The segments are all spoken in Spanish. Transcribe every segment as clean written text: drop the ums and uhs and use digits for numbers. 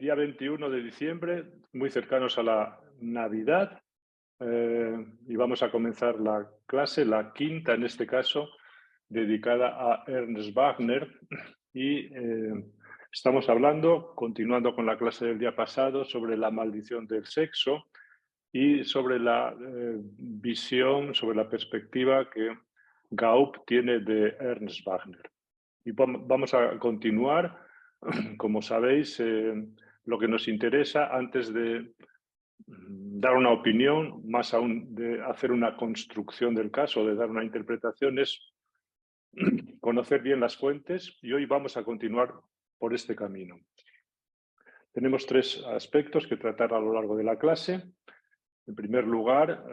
día 21 de diciembre, muy cercanos a la Navidad, y vamos a comenzar la clase, la quinta en este caso, dedicada a Ernst Wagner. Y estamos hablando, continuando con la clase del día pasado, sobre la maldición del sexo y sobre la visión, sobre la perspectiva que Gaup tiene de Ernst Wagner. Y vamos a continuar, como sabéis, lo que nos interesa antes de dar una opinión, más aún de hacer una construcción del caso, de dar una interpretación, es conocer bien las fuentes, y hoy vamos a continuar por este camino. Tenemos tres aspectos que tratar a lo largo de la clase. En primer lugar,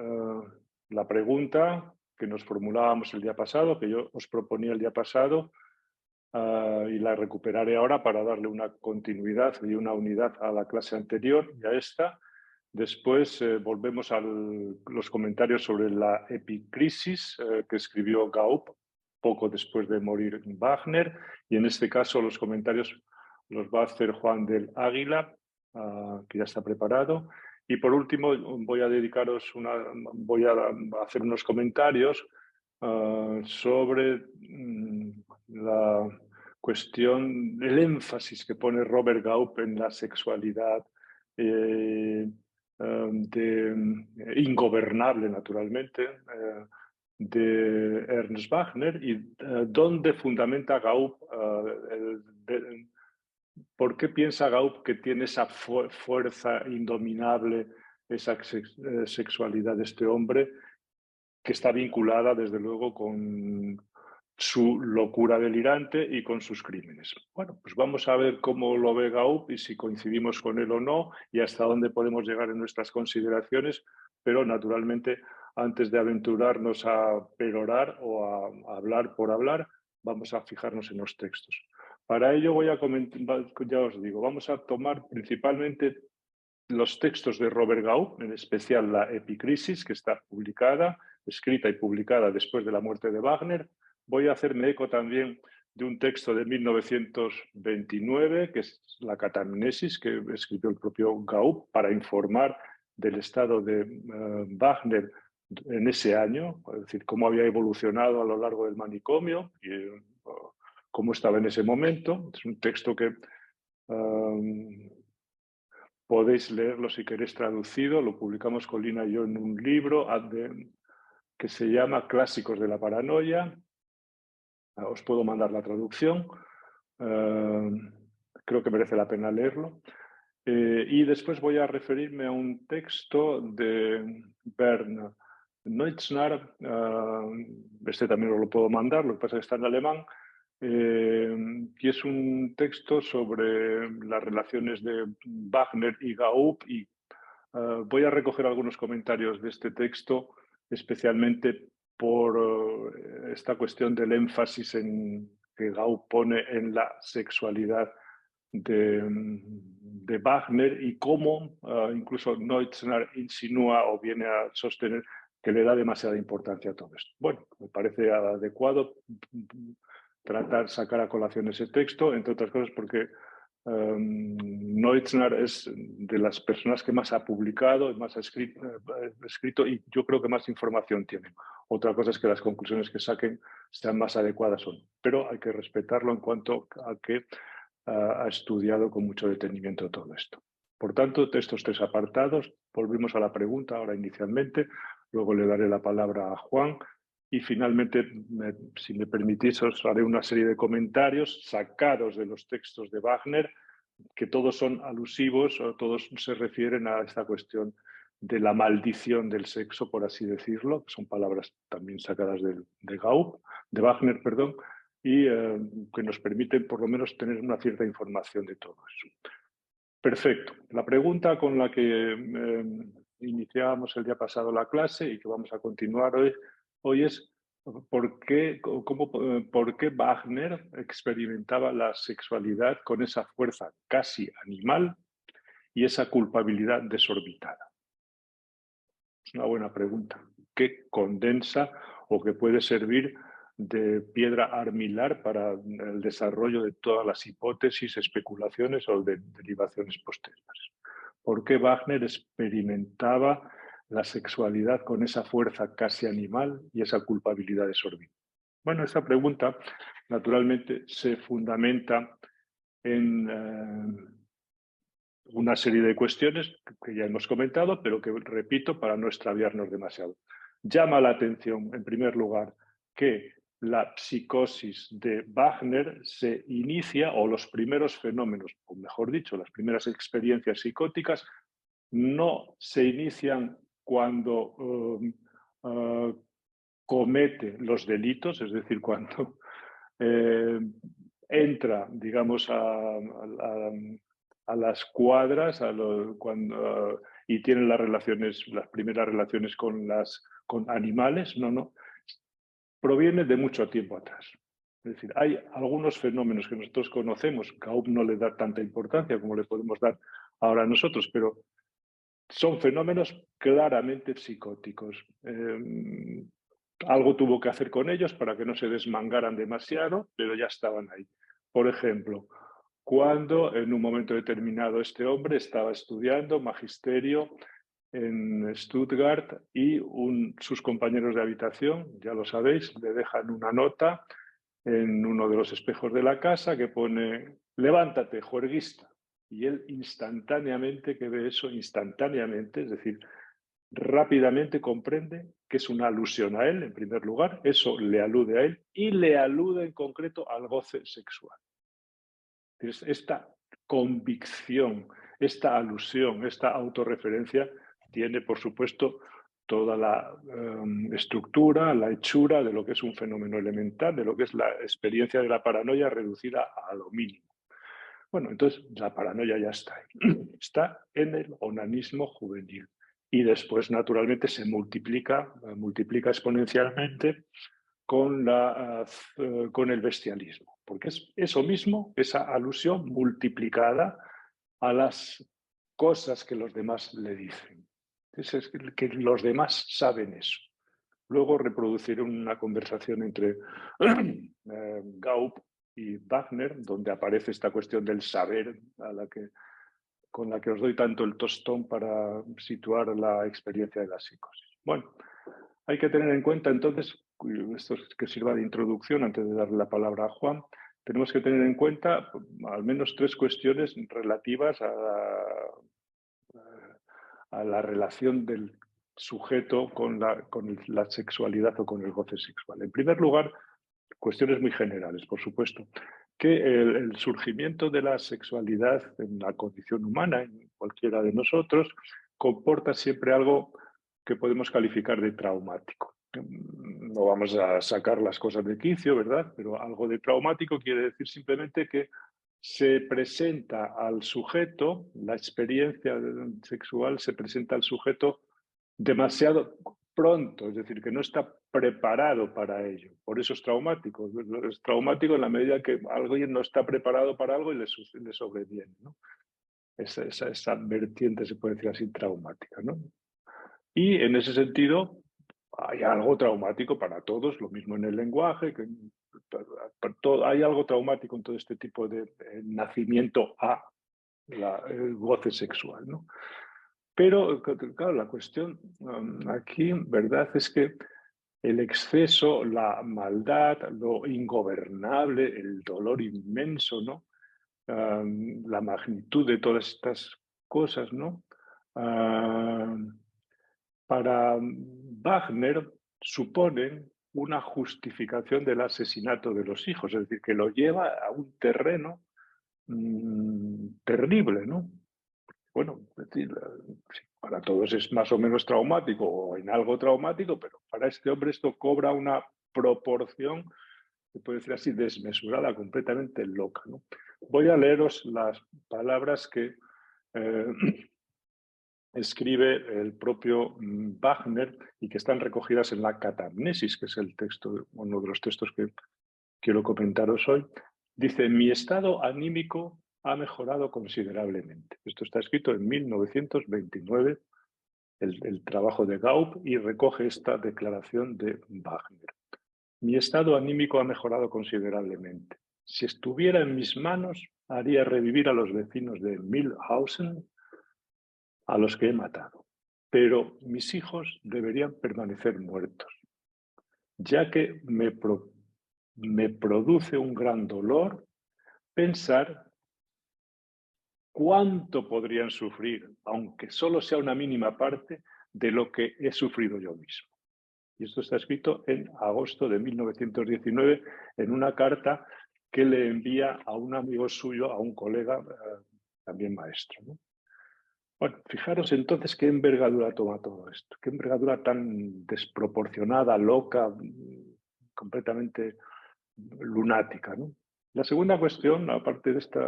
la pregunta que nos formulábamos el día pasado, que yo os proponía el día pasado, y la recuperaré ahora para darle una continuidad y una unidad a la clase anterior y a esta. Después volvemos a los comentarios sobre la epicrisis que escribió Gaup poco después de morir Wagner, y en este caso los comentarios los va a hacer Juan del Águila, que ya está preparado. Y por último voy a hacer unos comentarios sobre la cuestión, el énfasis que pone Robert Gaup en la sexualidad ingobernable, naturalmente, de Ernst Wagner, y dónde fundamenta Gaup, por qué piensa Gaup que tiene esa fuerza indominable, esa sexualidad de este hombre, que está vinculada, desde luego, con su locura delirante y con sus crímenes. Bueno, pues vamos a ver cómo lo ve Gaup y si coincidimos con él o no, y hasta dónde podemos llegar en nuestras consideraciones, pero naturalmente, antes de aventurarnos a perorar o a hablar por hablar, vamos a fijarnos en los textos. Para ello voy a comentar, ya os digo, vamos a tomar principalmente los textos de Robert Gaup, en especial la Epicrisis, que está publicada, escrita y publicada después de la muerte de Wagner. Voy a hacerme eco también de un texto de 1929, que es la Catamnesis, que escribió el propio Gaup para informar del estado de Wagner en ese año, es decir, cómo había evolucionado a lo largo del manicomio y cómo estaba en ese momento. Es un texto que podéis leerlo si queréis traducido. Lo publicamos con Lina y yo en un libro que se llama Clásicos de la Paranoia. Os puedo mandar la traducción. Creo que merece la pena leerlo. Y después voy a referirme a un texto de Bernd Neutzner. Este también os lo puedo mandar, lo que pasa es que está en alemán. Que es un texto sobre las relaciones de Wagner y Gaup, y voy a recoger algunos comentarios de este texto, especialmente por esta cuestión del énfasis que Gaup pone en la sexualidad de Wagner, y cómo incluso Neutzner insinúa o viene a sostener que le da demasiada importancia a todo esto. Bueno, me parece adecuado sacar a colación ese texto, entre otras cosas porque Neutzner es de las personas que más ha publicado, más ha escrito, y yo creo que más información tiene. Otra cosa es que las conclusiones que saquen sean más adecuadas o no, pero hay que respetarlo en cuanto a que ha estudiado con mucho detenimiento todo esto. Por tanto, de estos tres apartados, volvemos a la pregunta ahora inicialmente, luego le daré la palabra a Juan, y finalmente, si me permitís, os haré una serie de comentarios sacados de los textos de Wagner, que todos son alusivos o todos se refieren a esta cuestión de la maldición del sexo, por así decirlo, que son palabras también sacadas de Wagner, perdón, y que nos permiten por lo menos tener una cierta información de todo eso. Perfecto. La pregunta con la que iniciábamos el día pasado la clase y que vamos a continuar hoy es ¿por qué Wagner experimentaba la sexualidad con esa fuerza casi animal y esa culpabilidad desorbitada? Es una buena pregunta que condensa o que puede servir de piedra armilar para el desarrollo de todas las hipótesis, especulaciones o de derivaciones posteriores. ¿Por qué Wagner experimentaba la sexualidad con esa fuerza casi animal y esa culpabilidad desorbita? Bueno, esta pregunta naturalmente se fundamenta en una serie de cuestiones que ya hemos comentado, pero que repito para no extraviarnos demasiado. Llama la atención, en primer lugar, que la psicosis de Wagner se inicia, o los primeros fenómenos, o mejor dicho, las primeras experiencias psicóticas, no se inician cuando comete los delitos, es decir, cuando entra, digamos, a las cuadras y tiene las primeras relaciones con animales, no, proviene de mucho tiempo atrás. Es decir, hay algunos fenómenos que nosotros conocemos, que aún no le da tanta importancia como le podemos dar ahora a nosotros, pero son fenómenos claramente psicóticos. Algo tuvo que hacer con ellos para que no se desmangaran demasiado, pero ya estaban ahí. Por ejemplo, cuando en un momento determinado este hombre estaba estudiando magisterio en Stuttgart y sus compañeros de habitación, ya lo sabéis, le dejan una nota en uno de los espejos de la casa que pone «Levántate, juerguista». Y él instantáneamente, que ve eso instantáneamente, es decir, rápidamente comprende que es una alusión a él, en primer lugar, eso le alude a él y le alude en concreto al goce sexual. Esta convicción, esta alusión, esta autorreferencia tiene, por supuesto, toda la estructura, la hechura de lo que es un fenómeno elemental, de lo que es la experiencia de la paranoia reducida a lo mínimo. Bueno, entonces la paranoia ya está ahí. Está en el onanismo juvenil. Y después, naturalmente, se multiplica exponencialmente con el bestialismo. Porque es eso mismo, esa alusión multiplicada a las cosas que los demás le dicen. Es que los demás saben eso. Luego reproduciré una conversación entre Gaup y Wagner, donde aparece esta cuestión del saber, con la que os doy tanto el tostón para situar la experiencia de la psicosis. Bueno, hay que tener en cuenta entonces, esto que sirva de introducción antes de darle la palabra a Juan, tenemos que tener en cuenta al menos tres cuestiones relativas a la relación del sujeto con la sexualidad o con el goce sexual. En primer lugar, cuestiones muy generales, por supuesto, que el surgimiento de la sexualidad en la condición humana, en cualquiera de nosotros, comporta siempre algo que podemos calificar de traumático. No vamos a sacar las cosas de quicio, ¿verdad? Pero algo de traumático quiere decir simplemente que se presenta al sujeto, la experiencia sexual se presenta al sujeto demasiado pronto, es decir, que no está preparado para ello. Por eso es traumático. Es traumático en la medida que alguien no está preparado para algo y le sobreviene, ¿no? Esa vertiente se puede decir así traumática, ¿no? Y en ese sentido hay algo traumático para todos, lo mismo en el lenguaje, hay algo traumático en todo este tipo de nacimiento a el goce sexual, ¿no? Pero, claro, la cuestión aquí, ¿verdad?, es que el exceso, la maldad, lo ingobernable, el dolor inmenso, ¿no? La magnitud de todas estas cosas, ¿no? Para Wagner suponen una justificación del asesinato de los hijos, es decir, que lo lleva a un terreno terrible, ¿no? Bueno, es decir, sí, para todos es más o menos traumático o en algo traumático, pero para este hombre esto cobra una proporción, se puede decir así, desmesurada, completamente loca, ¿no? Voy a leeros las palabras que escribe el propio Wagner y que están recogidas en la Catamnesis, que es el texto, uno de los textos que quiero comentaros hoy. Dice: mi estado anímico ha mejorado considerablemente. Esto está escrito en 1929, el trabajo de Gaup, y recoge esta declaración de Wagner. Mi estado anímico ha mejorado considerablemente. Si estuviera en mis manos, haría revivir a los vecinos de Milhausen, a los que he matado. Pero mis hijos deberían permanecer muertos, ya que me produce un gran dolor pensar cuánto podrían sufrir, aunque solo sea una mínima parte, de lo que he sufrido yo mismo. Y esto está escrito en agosto de 1919 en una carta que le envía a un amigo suyo, a un colega, también maestro, ¿no? Bueno, fijaros entonces qué envergadura toma todo esto, qué envergadura tan desproporcionada, loca, completamente lunática, ¿no? La segunda cuestión, aparte de este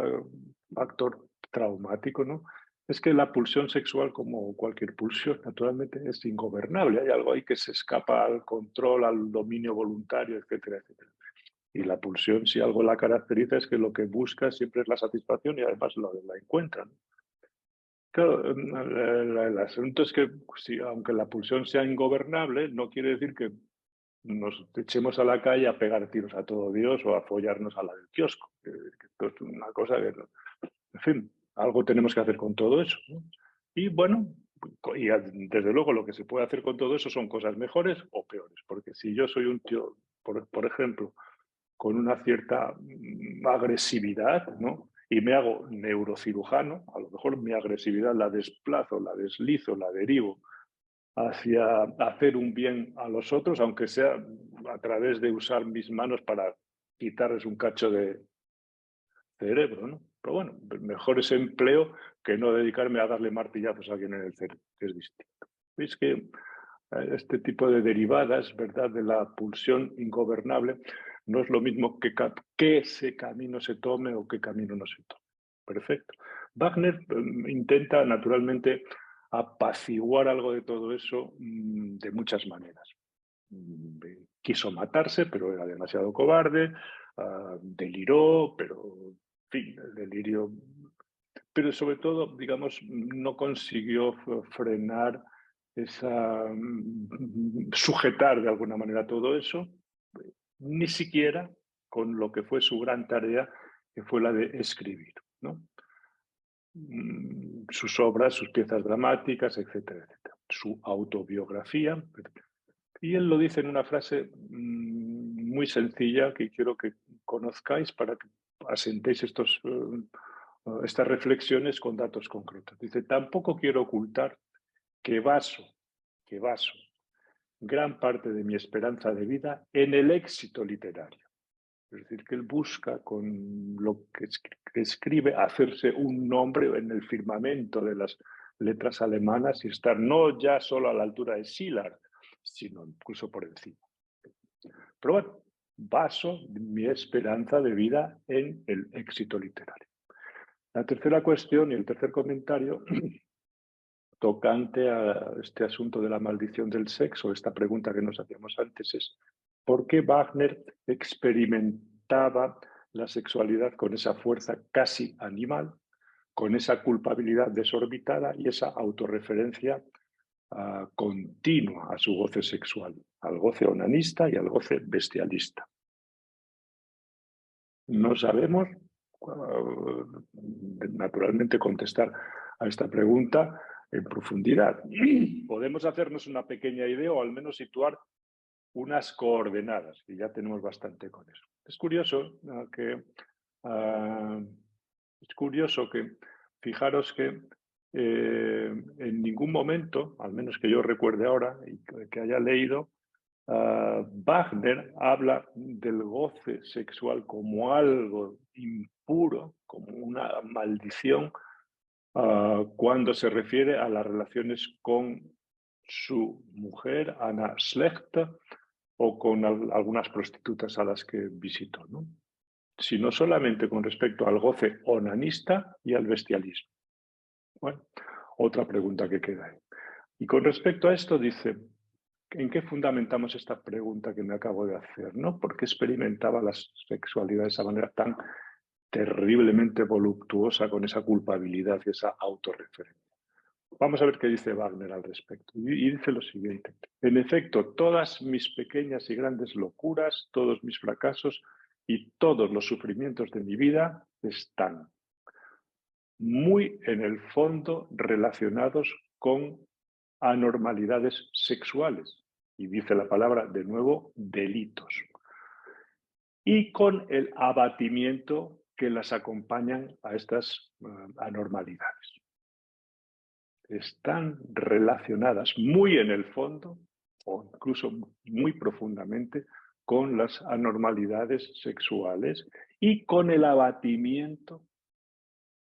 factor traumático, ¿no?, es que la pulsión sexual, como cualquier pulsión, naturalmente es ingobernable. Hay algo ahí que se escapa al control, al dominio voluntario, etcétera, etcétera. Y la pulsión, si algo la caracteriza, es que lo que busca siempre es la satisfacción y además la encuentra, ¿no? Claro, el asunto es que, si, aunque la pulsión sea ingobernable, no quiere decir que nos echemos a la calle a pegar tiros a todo Dios o a follarnos a la del kiosco. Que esto es una cosa que, en fin, algo tenemos que hacer con todo eso, ¿no? Y bueno, y desde luego lo que se puede hacer con todo eso son cosas mejores o peores, porque si yo soy un tío, por ejemplo, con una cierta agresividad, ¿no?, y me hago neurocirujano, a lo mejor mi agresividad la desplazo, la deslizo, la derivo hacia hacer un bien a los otros, aunque sea a través de usar mis manos para quitarles un cacho de cerebro, ¿no? Pero bueno, mejor ese empleo que no dedicarme a darle martillazos a alguien en el cerebro, que es distinto. Veis que este tipo de derivadas, ¿verdad?, de la pulsión ingobernable, no es lo mismo que ese camino se tome o qué camino no se tome. Perfecto. Wagner intenta naturalmente apaciguar algo de todo eso de muchas maneras. Quiso matarse, pero era demasiado cobarde, deliró, pero, en fin, el delirio. Pero sobre todo, digamos, no consiguió frenar sujetar de alguna manera todo eso, ni siquiera con lo que fue su gran tarea, que fue la de escribir, ¿no? Sus obras, sus piezas dramáticas, etcétera, etcétera. Su autobiografía. Y él lo dice en una frase muy sencilla que quiero que conozcáis para que asentéis estas reflexiones con datos concretos. Dice: tampoco quiero ocultar que baso gran parte de mi esperanza de vida en el éxito literario. Es decir, que él busca con lo que escribe hacerse un nombre en el firmamento de las letras alemanas y estar no ya solo a la altura de Schiller, sino incluso por encima. Pero bueno, baso mi esperanza de vida en el éxito literario. La tercera cuestión y el tercer comentario tocante a este asunto de la maldición del sexo, esta pregunta que nos hacíamos antes es: ¿por qué Wagner experimentaba la sexualidad con esa fuerza casi animal, con esa culpabilidad desorbitada y esa autorreferencia continua a su goce sexual, al goce onanista y al goce bestialista? No sabemos, naturalmente, contestar a esta pregunta en profundidad. Podemos hacernos una pequeña idea o al menos situar unas coordenadas, y ya tenemos bastante con eso. Es curioso que fijaros que en ningún momento, al menos que yo recuerde ahora y que haya leído, Wagner habla del goce sexual como algo impuro, como una maldición, cuando se refiere a las relaciones con su mujer, Anna Schlechter, o con algunas prostitutas a las que visitó, ¿no?, sino solamente con respecto al goce onanista y al bestialismo. Bueno, otra pregunta que queda ahí. Y con respecto a esto dice: ¿en qué fundamentamos esta pregunta que me acabo de hacer, ¿no? ¿Por qué experimentaba la sexualidad de esa manera tan terriblemente voluptuosa, con esa culpabilidad y esa autorreferencia? Vamos a ver qué dice Wagner al respecto. Y dice lo siguiente: En efecto, todas mis pequeñas y grandes locuras, todos mis fracasos y todos los sufrimientos de mi vida están muy en el fondo relacionados con anormalidades sexuales. Y dice la palabra de nuevo, delitos. Y con el abatimiento que las acompañan a estas anormalidades. Están relacionadas muy en el fondo o incluso muy profundamente con las anormalidades sexuales y con el abatimiento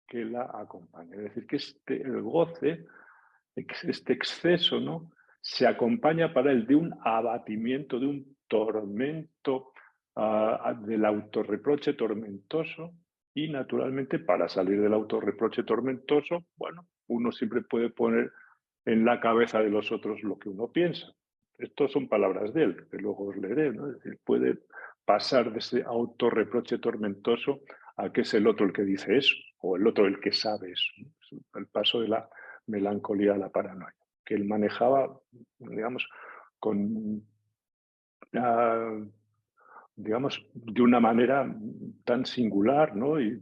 que la acompaña. Es decir, que el goce, este exceso, ¿no?, se acompaña para él de un abatimiento, de un tormento, del autorreproche tormentoso. Y naturalmente, para salir del autorreproche tormentoso, bueno, uno siempre puede poner en la cabeza de los otros lo que uno piensa. Estas son palabras de él, que luego os leeré, ¿no? Es decir, puede pasar de ese autorreproche tormentoso a que es el otro el que dice eso, o el otro el que sabe eso, ¿no? El paso de la melancolía a la paranoia, que él manejaba, digamos, con, digamos, de una manera tan singular, ¿no? Y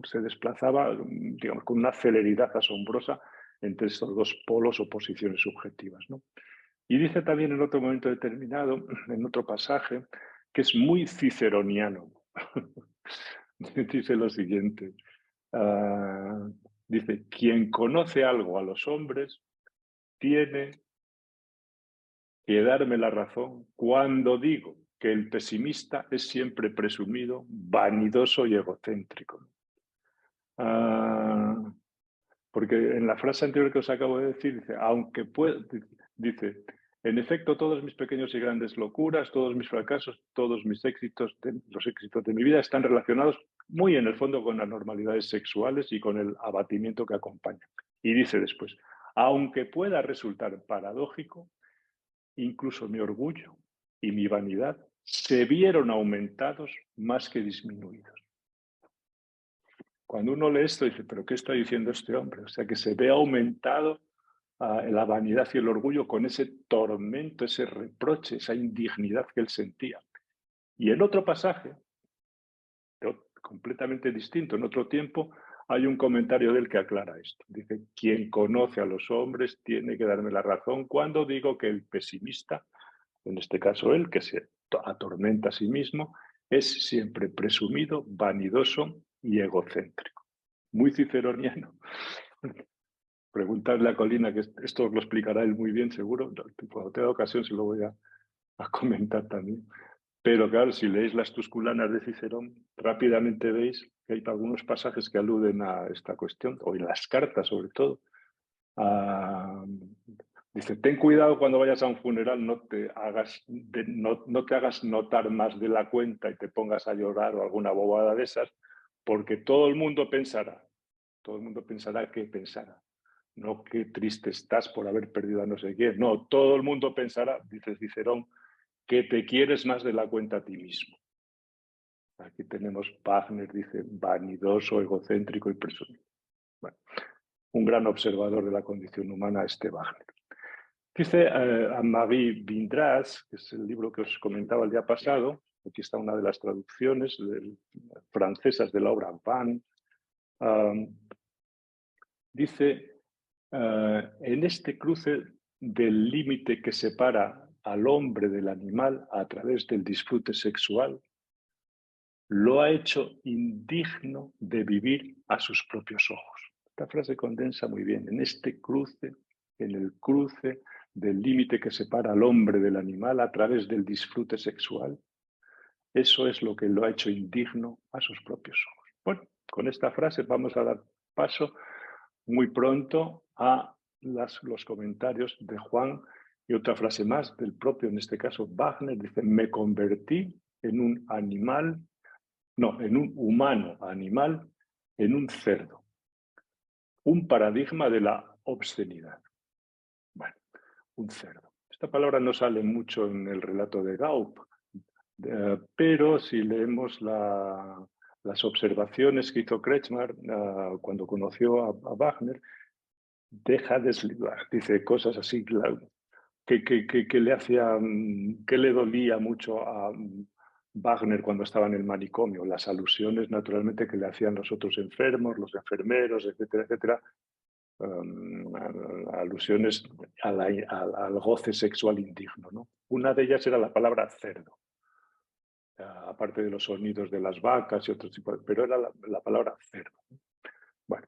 se desplazaba, digamos, con una celeridad asombrosa entre estos dos polos o posiciones subjetivas, ¿no? Y dice también en otro momento determinado, en otro pasaje, que es muy ciceroniano. Dice lo siguiente, dice, quien conoce algo a los hombres tiene que darme la razón cuando digo que el pesimista es siempre presumido, vanidoso y egocéntrico. Porque en la frase anterior que os acabo de decir, dice, aunque pueda, dice, en efecto, todos mis pequeños y grandes locuras, todos mis fracasos, todos mis éxitos, los éxitos de mi vida están relacionados muy en el fondo con las normalidades sexuales y con el abatimiento que acompaña. Y dice después, aunque pueda resultar paradójico, incluso mi orgullo y mi vanidad se vieron aumentados más que disminuidos. Cuando uno lee esto, dice, ¿pero qué está diciendo este hombre? O sea, que se ve aumentado la vanidad y el orgullo con ese tormento, ese reproche, esa indignidad que él sentía. Y en otro pasaje, completamente distinto, en otro tiempo, hay un comentario de él que aclara esto. Dice, quien conoce a los hombres tiene que darme la razón cuando digo que el pesimista, en este caso él, que se atormenta a sí mismo, es siempre presumido, vanidoso y egocéntrico. Muy ciceroniano. Preguntarle a Colina, que esto lo explicará él muy bien, seguro. Cuando tenga ocasión se lo voy a comentar también. Pero claro, si leéis las Tusculanas de Cicerón, rápidamente veis que hay algunos pasajes que aluden a esta cuestión, o en las cartas sobre todo. Dice, ten cuidado cuando vayas a un funeral, no te hagas notar más de la cuenta y te pongas a llorar o alguna bobada de esas, porque todo el mundo pensará que pensará. No qué triste estás por haber perdido a no sé quién. No, todo el mundo pensará, dice Cicerón, que te quieres más de la cuenta a ti mismo. Aquí tenemos Wagner, dice, vanidoso, egocéntrico y presumido. Bueno, un gran observador de la condición humana, este Wagner. Dice Marie Vindras, que es el libro que os comentaba el día pasado, aquí está una de las traducciones francesas de la obra Van, dice, en este cruce del límite que separa al hombre del animal a través del disfrute sexual, lo ha hecho indigno de vivir a sus propios ojos. Esta frase condensa muy bien. En este cruce, en el cruce del límite que separa al hombre del animal a través del disfrute sexual, eso es lo que lo ha hecho indigno a sus propios ojos. Bueno, con esta frase vamos a dar paso muy pronto a los comentarios de Juan y otra frase más del propio, en este caso, Wagner, dice, me convertí en un animal, no, en un humano animal, en un cerdo. Un paradigma de la obscenidad. Bueno, un cerdo. Esta palabra no sale mucho en el relato de Gaup, pero si leemos las observaciones que hizo Kretschmer cuando conoció a Wagner, deja desligar, dice cosas así, que le hacía, que le dolía mucho a Wagner cuando estaba en el manicomio, las alusiones naturalmente que le hacían los otros enfermos, los enfermeros, etcétera, etcétera, alusiones al goce sexual indigno, ¿no? Una de ellas era la palabra cerdo, aparte de los sonidos de las vacas y otros tipos, pero era la palabra cerdo. Bueno,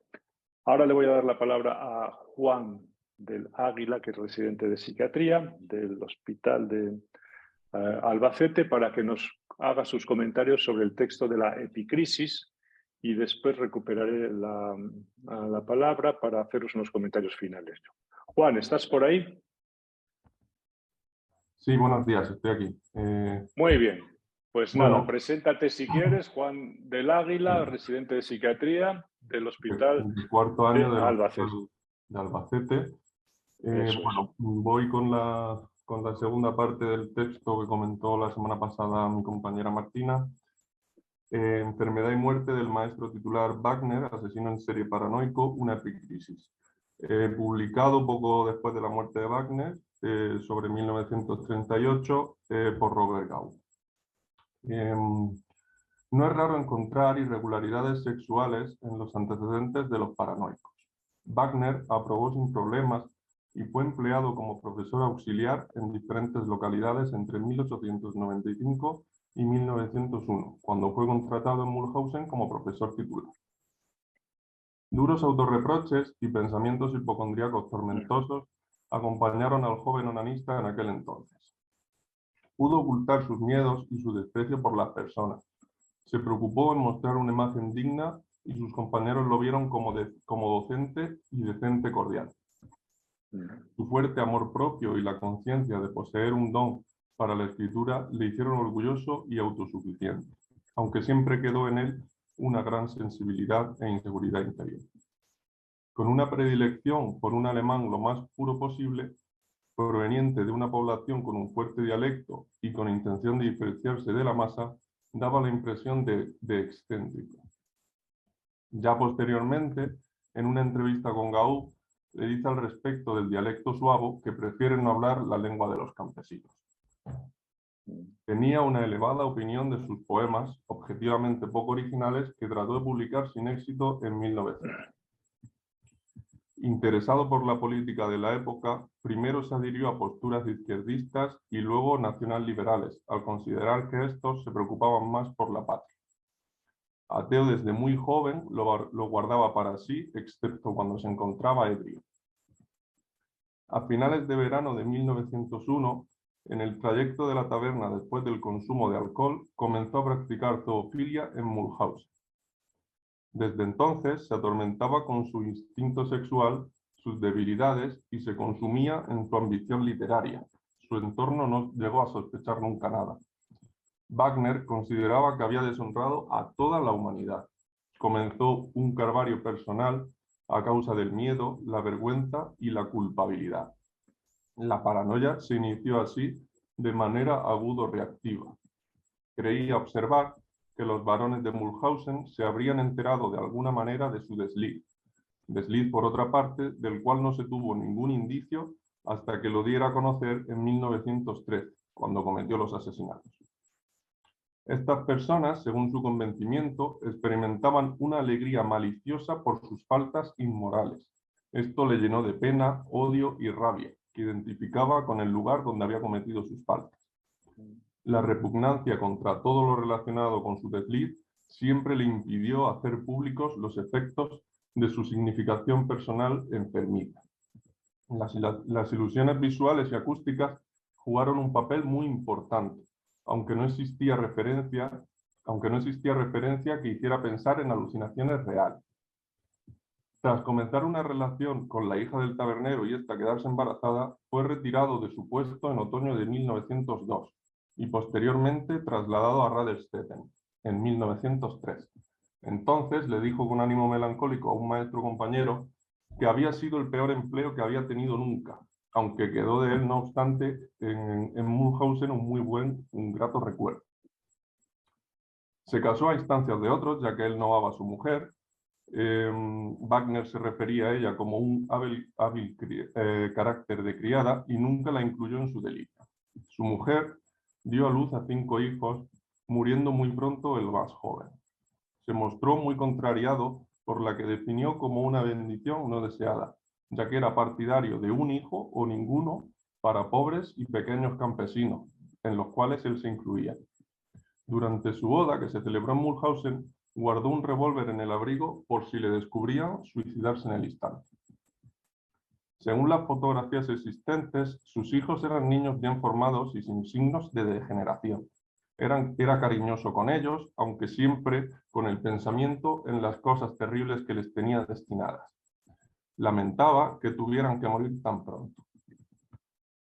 ahora le voy a dar la palabra a Juan del Águila, que es residente de psiquiatría del Hospital de Albacete, para que nos haga sus comentarios sobre el texto de la epicrisis, y después recuperaré la palabra para haceros unos comentarios finales. Juan, ¿estás por ahí? Sí, buenos días, estoy aquí. Muy bien. Pues nada, Bueno, preséntate si quieres, Juan del Águila, residente de psiquiatría del Hospital el cuarto año de del Albacete. Hospital de Albacete. Eso es. Bueno, voy con la segunda parte del texto que comentó la semana pasada mi compañera Martina. Enfermedad y muerte del maestro titular Wagner, asesino en serie paranoico, una epicrisis. Publicado poco después de la muerte de Wagner, sobre 1938, por Robert Gau. No es raro encontrar irregularidades sexuales en los antecedentes de los paranoicos. Wagner aprobó sin problemas y fue empleado como profesor auxiliar en diferentes localidades entre 1895 y 1901, cuando fue contratado en Mulhausen como profesor titular. Duros autorreproches y pensamientos hipocondríacos tormentosos acompañaron al joven onanista en aquel entonces. Pudo ocultar sus miedos y su desprecio por las personas. Se preocupó en mostrar una imagen digna y sus compañeros lo vieron como docente y decente cordial. Su fuerte amor propio y la conciencia de poseer un don para la escritura le hicieron orgulloso y autosuficiente, aunque siempre quedó en él una gran sensibilidad e inseguridad interior. Con una predilección por un alemán lo más puro posible, proveniente de una población con un fuerte dialecto y con intención de diferenciarse de la masa, daba la impresión de excéntrico. Ya posteriormente, en una entrevista con Gau, le dice al respecto del dialecto suavo que prefiere no hablar la lengua de los campesinos. Tenía una elevada opinión de sus poemas, objetivamente poco originales, que trató de publicar sin éxito en 1900. Interesado por la política de la época, primero se adhirió a posturas izquierdistas y luego nacional-liberales, al considerar que estos se preocupaban más por la patria. Ateo desde muy joven, lo guardaba para sí, excepto cuando se encontraba ebrio. A finales de verano de 1901, en el trayecto de la taberna después del consumo de alcohol, comenzó a practicar zoofilia en Mulhausen. Desde entonces se atormentaba con su instinto sexual, sus debilidades y se consumía en su ambición literaria. Su entorno no llegó a sospechar nunca nada. Wagner consideraba que había deshonrado a toda la humanidad. Comenzó un calvario personal a causa del miedo, la vergüenza y la culpabilidad. La paranoia se inició así de manera agudo-reactiva. Creía observar que los varones de Mulhausen se habrían enterado de alguna manera de su desliz. Desliz, por otra parte, del cual no se tuvo ningún indicio hasta que lo diera a conocer en 1903, cuando cometió los asesinatos. Estas personas, según su convencimiento, experimentaban una alegría maliciosa por sus faltas inmorales. Esto le llenó de pena, odio y rabia, que identificaba con el lugar donde había cometido sus faltas. La repugnancia contra todo lo relacionado con su desliz siempre le impidió hacer públicos los efectos de su significación personal enfermiza. Las ilusiones visuales y acústicas jugaron un papel muy importante, aunque no existía referencia que hiciera pensar en alucinaciones reales. Tras comenzar una relación con la hija del tabernero y ésta quedarse embarazada, fue retirado de su puesto en otoño de 1902 y posteriormente trasladado a Radestetten en 1903. Entonces le dijo con ánimo melancólico a un maestro compañero que había sido el peor empleo que había tenido nunca, aunque quedó de él, no obstante, en Mulhausen un grato recuerdo. Se casó a instancias de otros, ya que él no amaba a su mujer, Wagner se refería a ella como un hábil carácter de criada y nunca la incluyó en su delirio. Su mujer dio a luz a 5 hijos, muriendo muy pronto el más joven. Se mostró muy contrariado por la que definió como una bendición no deseada, ya que era partidario de un hijo o ninguno para pobres y pequeños campesinos, en los cuales él se incluía. Durante su boda, que se celebró en Mulhausen, guardó un revólver en el abrigo por si le descubrían suicidarse en el instante. Según las fotografías existentes, sus hijos eran niños bien formados y sin signos de degeneración. Era cariñoso con ellos, aunque siempre con el pensamiento en las cosas terribles que les tenía destinadas. Lamentaba que tuvieran que morir tan pronto.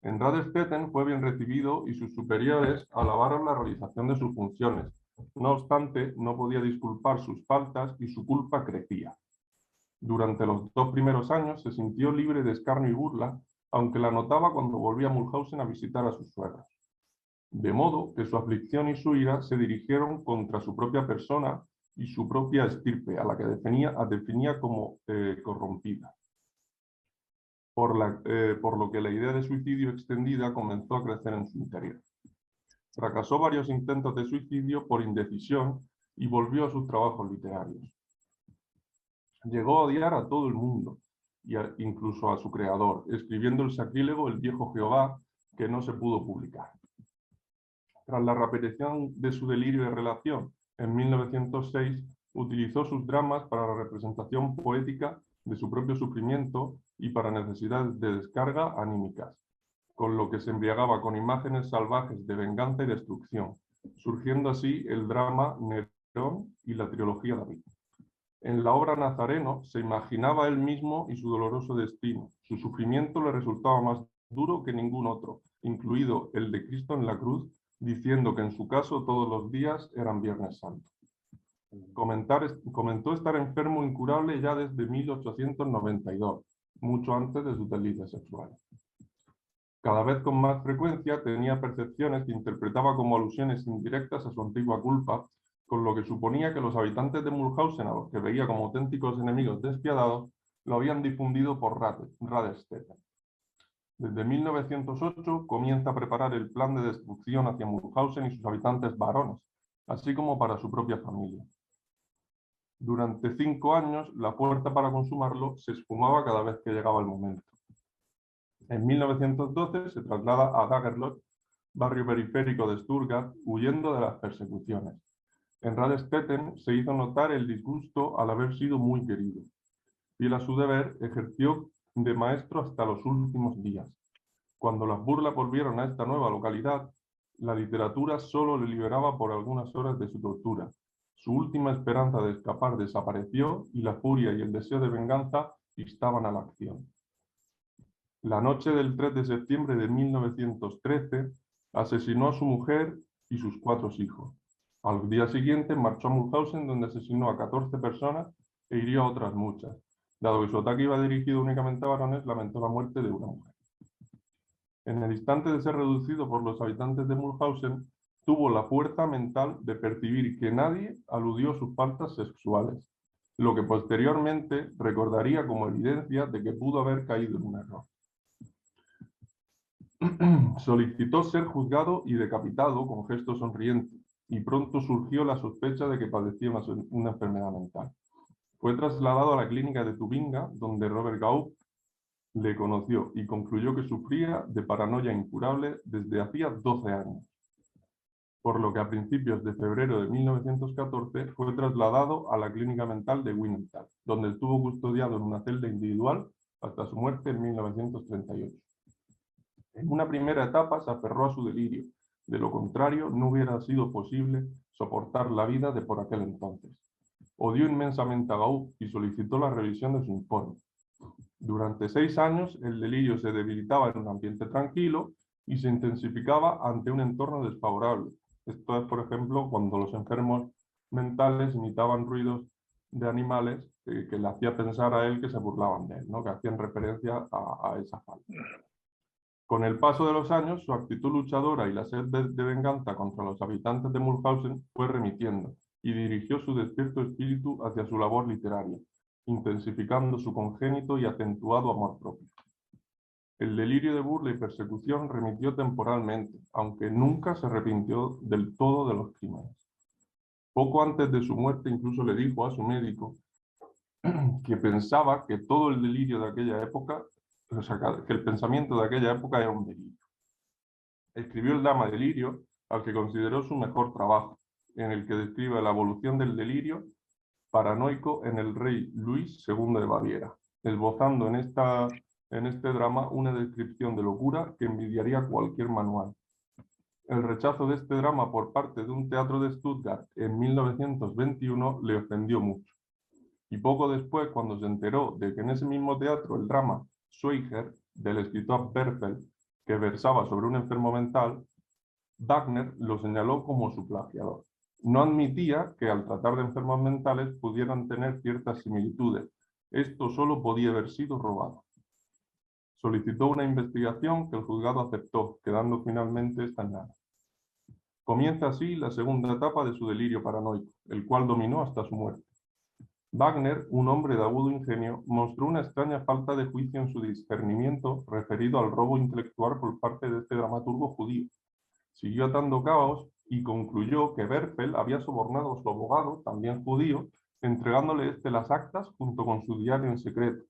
En Radestetten fue bien recibido y sus superiores alabaron la realización de sus funciones. No obstante, no podía disculpar sus faltas y su culpa crecía. Durante los 2 primeros años se sintió libre de escarnio y burla, aunque la notaba cuando volvía a Mulhausen a visitar a sus suegros. De modo que su aflicción y su ira se dirigieron contra su propia persona y su propia estirpe, a la que definía como corrompida. Por lo que la idea de suicidio extendida comenzó a crecer en su interior. Fracasó varios intentos de suicidio por indecisión y volvió a sus trabajos literarios. Llegó a odiar a todo el mundo, incluso a su creador, escribiendo el sacrílego El viejo Jehová, que no se pudo publicar. Tras la repetición de su delirio de relación en 1906, utilizó sus dramas para la representación poética de su propio sufrimiento y para necesidades de descarga anímicas, con lo que se embriagaba con imágenes salvajes de venganza y destrucción, surgiendo así el drama Nerón y la trilogía David. En la obra Nazareno se imaginaba él mismo y su doloroso destino. Su sufrimiento le resultaba más duro que ningún otro, incluido el de Cristo en la cruz, diciendo que en su caso todos los días eran Viernes Santo. Comentó estar enfermo incurable ya desde 1892, mucho antes de sus delicias sexuales. Cada vez con más frecuencia tenía percepciones que interpretaba como alusiones indirectas a su antigua culpa, con lo que suponía que los habitantes de Mulhausen, a los que veía como auténticos enemigos despiadados, lo habían difundido por Radestetten. Desde 1908 comienza a preparar el plan de destrucción hacia Mulhausen y sus habitantes varones, así como para su propia familia. Durante 5 años, la puerta para consumarlo se esfumaba cada vez que llegaba el momento. En 1912 se traslada a Dagerlot, barrio periférico de Stuttgart, huyendo de las persecuciones. En Radestetten se hizo notar el disgusto al haber sido muy querido. Fiel a su deber, ejerció de maestro hasta los últimos días. Cuando las burlas volvieron a esta nueva localidad, la literatura solo le liberaba por algunas horas de su tortura. Su última esperanza de escapar desapareció y la furia y el deseo de venganza instaban a la acción. La noche del 3 de septiembre de 1913 asesinó a su mujer y sus 4 hijos. Al día siguiente marchó a Mulhausen, donde asesinó a 14 personas e hirió a otras muchas. Dado que su ataque iba dirigido únicamente a varones, lamentó la muerte de una mujer. En el instante de ser reducido por los habitantes de Mulhausen, tuvo la fuerza mental de percibir que nadie aludió a sus faltas sexuales, lo que posteriormente recordaría como evidencia de que pudo haber caído en un error. Solicitó ser juzgado y decapitado con gesto sonriente, y pronto surgió la sospecha de que padecía una enfermedad mental. Fue trasladado a la clínica de Tubinga, donde Robert Gaupp le conoció y concluyó que sufría de paranoia incurable desde hacía 12 años. Por lo que a principios de febrero de 1914 fue trasladado a la clínica mental de Wienerthal, donde estuvo custodiado en una celda individual hasta su muerte en 1938. En una primera etapa se aferró a su delirio, de lo contrario no hubiera sido posible soportar la vida de por aquel entonces. Odió inmensamente a Gaupp y solicitó la revisión de su informe. Durante 6 años el delirio se debilitaba en un ambiente tranquilo y se intensificaba ante un entorno desfavorable. Esto es, por ejemplo, cuando los enfermos mentales imitaban ruidos de animales que le hacía pensar a él que se burlaban de él, ¿no? Que hacían referencia a esa falta. Con el paso de los años, su actitud luchadora y la sed de venganza contra los habitantes de Mulhausen fue remitiendo, y dirigió su despierto espíritu hacia su labor literaria, intensificando su congénito y acentuado amor propio. El delirio de burla y persecución remitió temporalmente, aunque nunca se arrepintió del todo de los crímenes. Poco antes de su muerte incluso le dijo a su médico que pensaba que todo el delirio de aquella época, o sea, que el pensamiento de aquella época era un delirio. Escribió el Drama Delirio, al que consideró su mejor trabajo, en el que describe la evolución del delirio paranoico en el rey Luis II de Baviera, esbozando en este drama una descripción de locura que envidiaría cualquier manual. El rechazo de este drama por parte de un teatro de Stuttgart en 1921 le ofendió mucho. Y poco después, cuando se enteró de que en ese mismo teatro el drama Schweiger, del escritor Werfel, que versaba sobre un enfermo mental, Wagner lo señaló como su plagiador. No admitía que al tratar de enfermos mentales pudieran tener ciertas similitudes. Esto solo podía haber sido robado. Solicitó una investigación que el juzgado aceptó, quedando finalmente esta en nada. Comienza así la segunda etapa de su delirio paranoico, el cual dominó hasta su muerte. Wagner, un hombre de agudo ingenio, mostró una extraña falta de juicio en su discernimiento referido al robo intelectual por parte de este dramaturgo judío. Siguió atando cabos y concluyó que Werfel había sobornado a su abogado, también judío, entregándole las actas junto con su diario en secreto.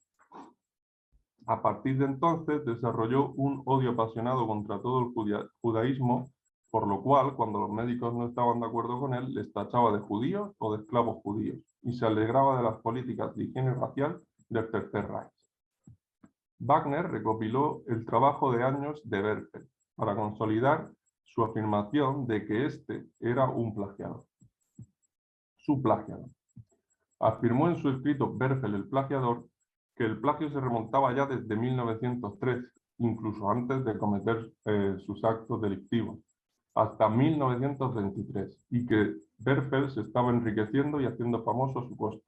A partir de entonces desarrolló un odio apasionado contra todo el judaísmo, por lo cual, cuando los médicos no estaban de acuerdo con él, les tachaba de judíos o de esclavos judíos, y se alegraba de las políticas de higiene racial del Tercer Reich. Wagner recopiló el trabajo de años de Werfel para consolidar su afirmación de que este era un plagiador. Su plagiador. Afirmó en su escrito Werfel el plagiador que el plagio se remontaba ya desde 1903, incluso antes de cometer sus actos delictivos, hasta 1923, y que Werfel se estaba enriqueciendo y haciendo famoso a su costa.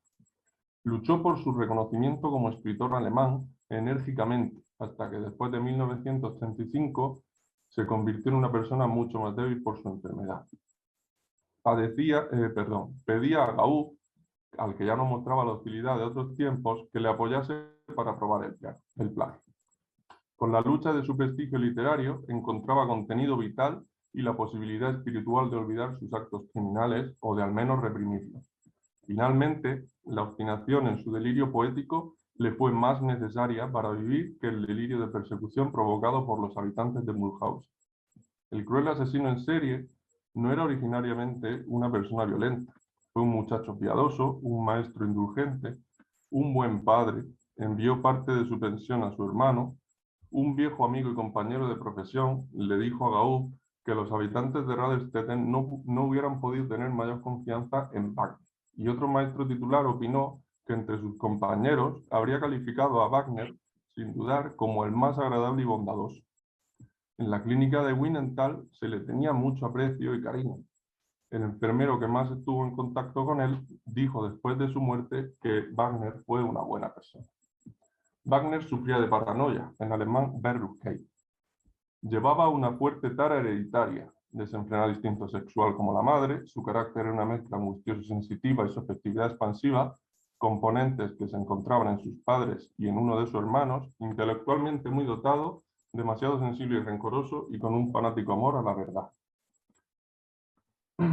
Luchó por su reconocimiento como escritor alemán enérgicamente, hasta que después de 1935 se convirtió en una persona mucho más débil por su enfermedad. Pedía a Gaúd, al que ya no mostraba la hostilidad de otros tiempos, que le apoyase para probar el plagio. Con la lucha de su prestigio literario encontraba contenido vital y la posibilidad espiritual de olvidar sus actos criminales o de al menos reprimirlos. Finalmente, la obstinación en su delirio poético le fue más necesaria para vivir que el delirio de persecución provocado por los habitantes de Mulhouse. El cruel asesino en serie no era originariamente una persona violenta. Fue un muchacho piadoso, un maestro indulgente, un buen padre, envió parte de su pensión a su hermano, un viejo amigo y compañero de profesión le dijo a Gaúd que los habitantes de Radelstetten no hubieran podido tener mayor confianza en Wagner. Y otro maestro titular opinó que entre sus compañeros habría calificado a Wagner, sin dudar, como el más agradable y bondadoso. En la clínica de Wienerthal se le tenía mucho aprecio y cariño. El enfermero que más estuvo en contacto con él dijo después de su muerte que Wagner fue una buena persona. Wagner sufría de paranoia, en alemán Verrückkeit. Llevaba una fuerte tara hereditaria, desenfrenado instinto sexual como la madre, su carácter era una mezcla angustioso-sensitiva y su afectividad expansiva, componentes que se encontraban en sus padres y en uno de sus hermanos, intelectualmente muy dotado, demasiado sensible y rencoroso y con un fanático amor a la verdad.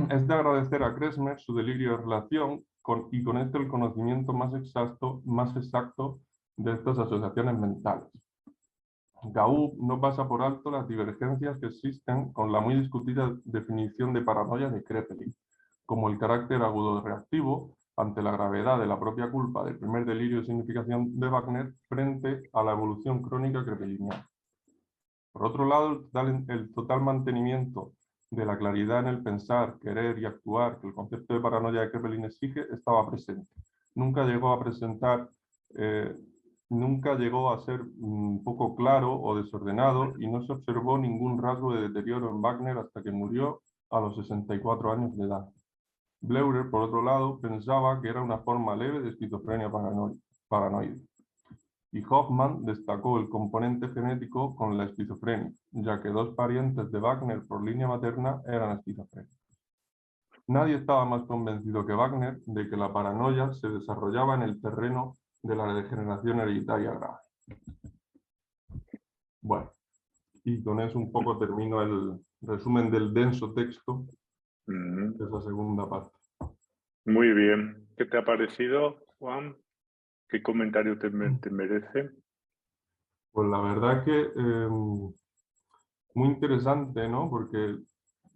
Es de agradecer a Kresmer su delirio de relación y con esto el conocimiento más exacto de estas asociaciones mentales. Gaúd no pasa por alto las divergencias que existen con la muy discutida definición de paranoia de Kraepelin, como el carácter agudo reactivo ante la gravedad de la propia culpa del primer delirio de significación de Wagner frente a la evolución crónica kraepeliniana. Por otro lado, el total mantenimiento de la claridad en el pensar, querer y actuar que el concepto de paranoia de Kraepelin exige estaba presente. Nunca llegó a ser un poco claro o desordenado y no se observó ningún rasgo de deterioro en Wagner hasta que murió a los 64 años de edad. Bleuler, por otro lado, pensaba que era una forma leve de esquizofrenia paranoide. Y Hoffmann destacó el componente genético con la esquizofrenia, ya que dos parientes de Wagner por línea materna eran esquizofrénicos. Nadie estaba más convencido que Wagner de que la paranoia se desarrollaba en el terreno de la degeneración hereditaria grave. Bueno, y con eso un poco termino el resumen del denso texto de esa segunda parte. Muy bien. ¿Qué te ha parecido, Juan? ¿Qué comentario te merece? Pues la verdad que muy interesante, ¿no? Porque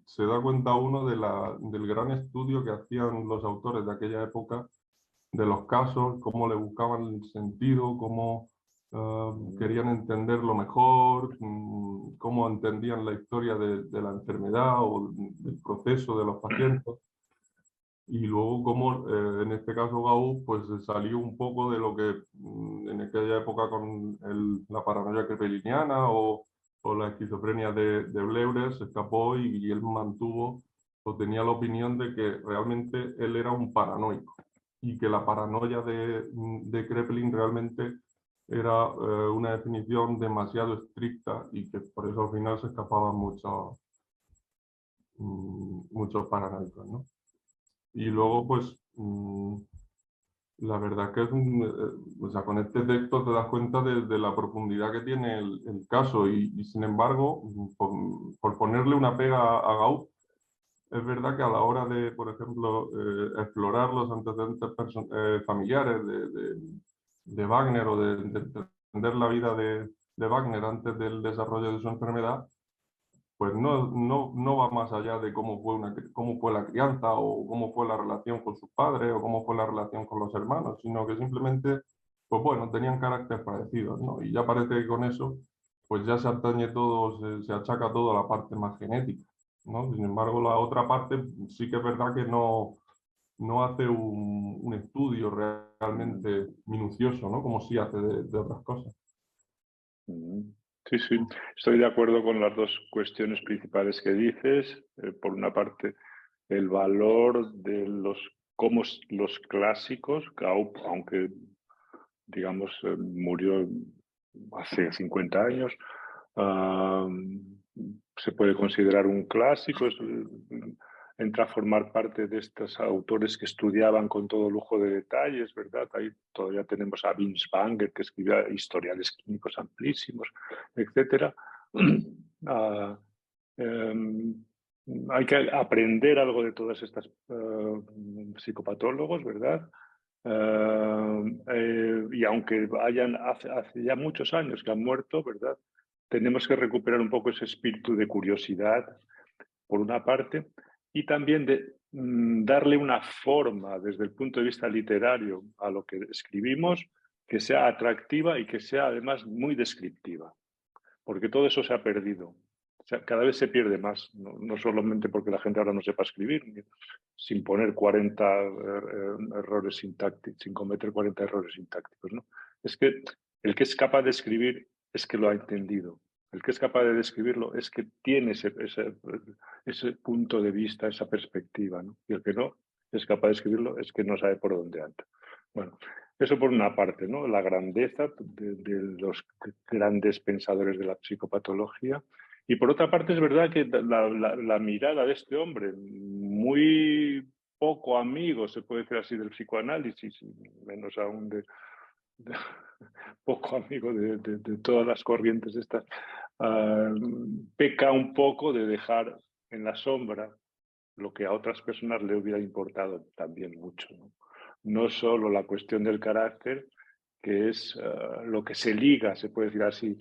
se da cuenta uno del gran estudio que hacían los autores de aquella época de los casos, cómo le buscaban el sentido, cómo querían entenderlo mejor, cómo entendían la historia de la enfermedad o del proceso de los pacientes. Y luego cómo, en este caso, Gauss pues salió un poco de lo que en aquella época con la paranoia krepeliniana o la esquizofrenia de Bleuler se escapó y él mantuvo o tenía la opinión de que realmente él era un paranoico y que la paranoia de Kraepelin realmente era una definición demasiado estricta y que por eso al final se escapaban muchos paranoicos, ¿no? Y luego, pues, la verdad que es o sea, con este texto te das cuenta de la profundidad que tiene el caso y sin embargo, por ponerle una pega a Gauss, es verdad que a la hora de, por ejemplo, explorar los antecedentes familiares de Wagner o de entender la vida de Wagner antes del desarrollo de su enfermedad, pues no va más allá de cómo fue la crianza o cómo fue la relación con sus padres o cómo fue la relación con los hermanos, sino que simplemente, pues bueno, tenían caracteres parecidos, ¿no? Y ya parece que con eso, pues ya se atañe todo, se achaca todo a la parte más genética, ¿no? Sin embargo, la otra parte sí que es verdad que no hace un estudio realmente minucioso, ¿no? Como sí hace de otras cosas. Sí, sí, estoy de acuerdo con las dos cuestiones principales que dices. Por una parte, el valor de los clásicos, Gauss, aunque digamos murió hace 50 años, se puede considerar un clásico, entra a formar parte de estos autores que estudiaban con todo lujo de detalles, ¿verdad? Ahí todavía tenemos a Binswanger, que escribía historiales clínicos amplísimos, etcétera. Hay que aprender algo de todas estas psicopatólogos, ¿verdad? Y aunque hace ya muchos años que han muerto, ¿verdad? Tenemos que recuperar un poco ese espíritu de curiosidad, por una parte, y también de darle una forma desde el punto de vista literario a lo que escribimos, que sea atractiva y que sea además muy descriptiva, porque todo eso se ha perdido. O sea, cada vez se pierde más, no solamente porque la gente ahora no sepa escribir, sin poner 40 errores sintácticos, sin cometer 40 errores sintácticos, ¿no? Es que el que es capaz de escribir es que lo ha entendido. El que es capaz de describirlo es que tiene ese punto de vista, esa perspectiva, ¿no? Y el que no es capaz de escribirlo es que no sabe por dónde anda. Bueno, eso por una parte, ¿no? La grandeza de los grandes pensadores de la psicopatología. Y por otra parte, es verdad que la mirada de este hombre, muy poco amigo, se puede decir así, del psicoanálisis, menos aún poco amigo de todas las corrientes estas, peca un poco de dejar en la sombra lo que a otras personas le hubiera importado también mucho, ¿no? No solo la cuestión del carácter, que es lo que se liga, se puede decir así,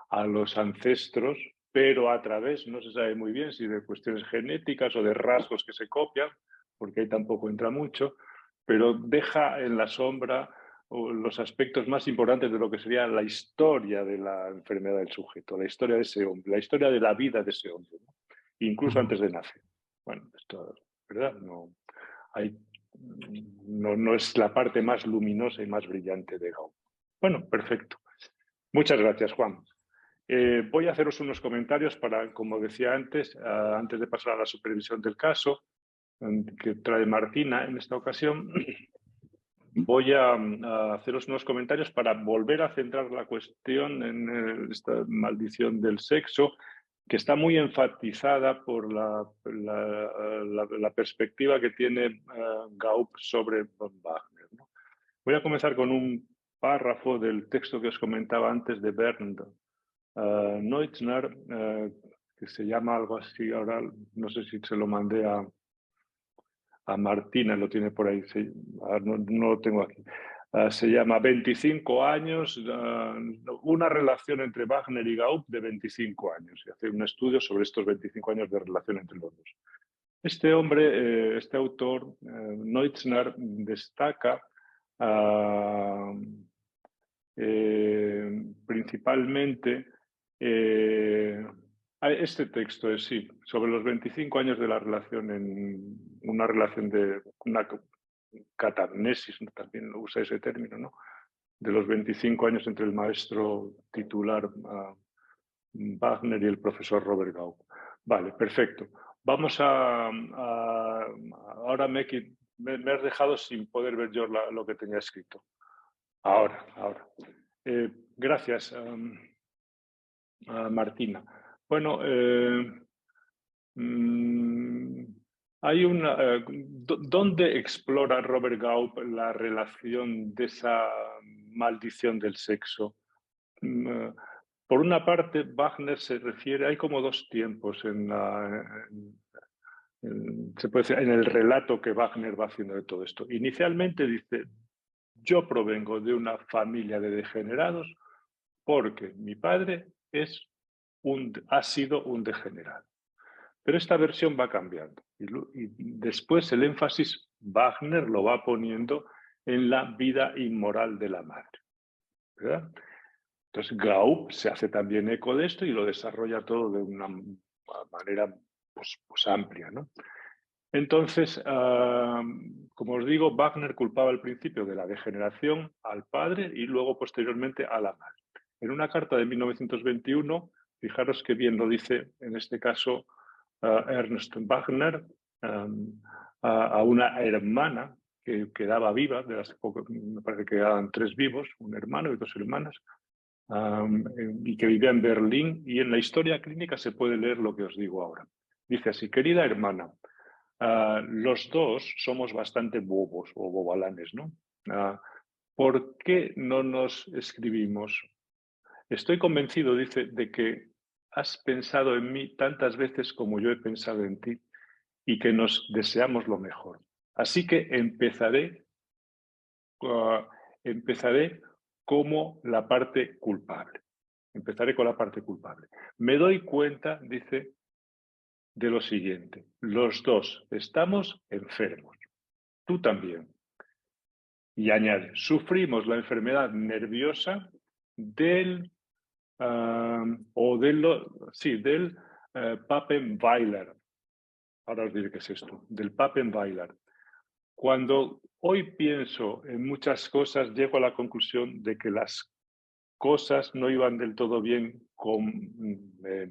a los ancestros, pero a través, no se sabe muy bien si de cuestiones genéticas o de rasgos que se copian, porque ahí tampoco entra mucho, pero deja en la sombra los aspectos más importantes de lo que sería la historia de la enfermedad del sujeto, la historia de ese hombre, la historia de la vida de ese hombre, ¿no? Incluso antes de nacer. Bueno, esto, ¿verdad? No es la parte más luminosa y más brillante de Gauss. Bueno, perfecto. Muchas gracias, Juan. Voy a haceros unos comentarios para, como decía antes, antes de pasar a la supervisión del caso, que trae Martina en esta ocasión. Voy a haceros unos comentarios para volver a centrar la cuestión en esta maldición del sexo, que está muy enfatizada por la perspectiva que tiene Gaup sobre Wagner, ¿no? Voy a comenzar con un párrafo del texto que os comentaba antes de Bernd Neutzner, que se llama algo así, ahora no sé si se lo mandé a Martina, lo tiene por ahí, no lo tengo aquí. Se llama 25 años, una relación entre Wagner y Gaup de 25 años, y hace un estudio sobre estos 25 años de relación entre los dos. Este hombre, este autor, Neutzner, destaca principalmente este texto es sí, sobre los 25 años de la relación, en una relación de una catarnesis, también lo usa ese término, ¿no? De los 25 años entre el maestro titular Wagner y el profesor Robert Gaup. Vale, perfecto. Vamos ahora me has dejado sin poder ver yo lo que tenía escrito. Ahora. Gracias, Martina. Bueno, hay ¿dónde explora Robert Gaup la relación de esa maldición del sexo? Por una parte, Wagner se refiere, hay como dos tiempos se puede decir, en el relato que Wagner va haciendo de todo esto. Inicialmente dice, yo provengo de una familia de degenerados porque mi padre ha sido un degenerado. Pero esta versión va cambiando y después el énfasis Wagner lo va poniendo en la vida inmoral de la madre, ¿verdad? Entonces Gaup se hace también eco de esto y lo desarrolla todo de una manera pues amplia, ¿no? Entonces, como os digo, Wagner culpaba al principio de la degeneración al padre y luego posteriormente a la madre. En una carta de 1921, fijaros que bien lo dice en este caso Ernst Wagner a una hermana que quedaba viva, de las me parece que quedaban 3 vivos, un hermano y 2 hermanas, y que vivía en Berlín, y en la historia clínica se puede leer lo que os digo ahora. Dice así, querida hermana, los dos somos bastante bobos o bobalanes, ¿no? ¿Por qué no nos escribimos? Estoy convencido, dice, de que has pensado en mí tantas veces como yo he pensado en ti y que nos deseamos lo mejor. Así que empezaré como la parte culpable. Empezaré con la parte culpable. Me doy cuenta, dice, de lo siguiente. Los dos estamos enfermos. Tú también. Y añade, sufrimos la enfermedad nerviosa del Pappenweiler. Ahora os diré qué es esto. Del Pappenweiler. Cuando hoy pienso en muchas cosas, llego a la conclusión de que las cosas no iban del todo bien con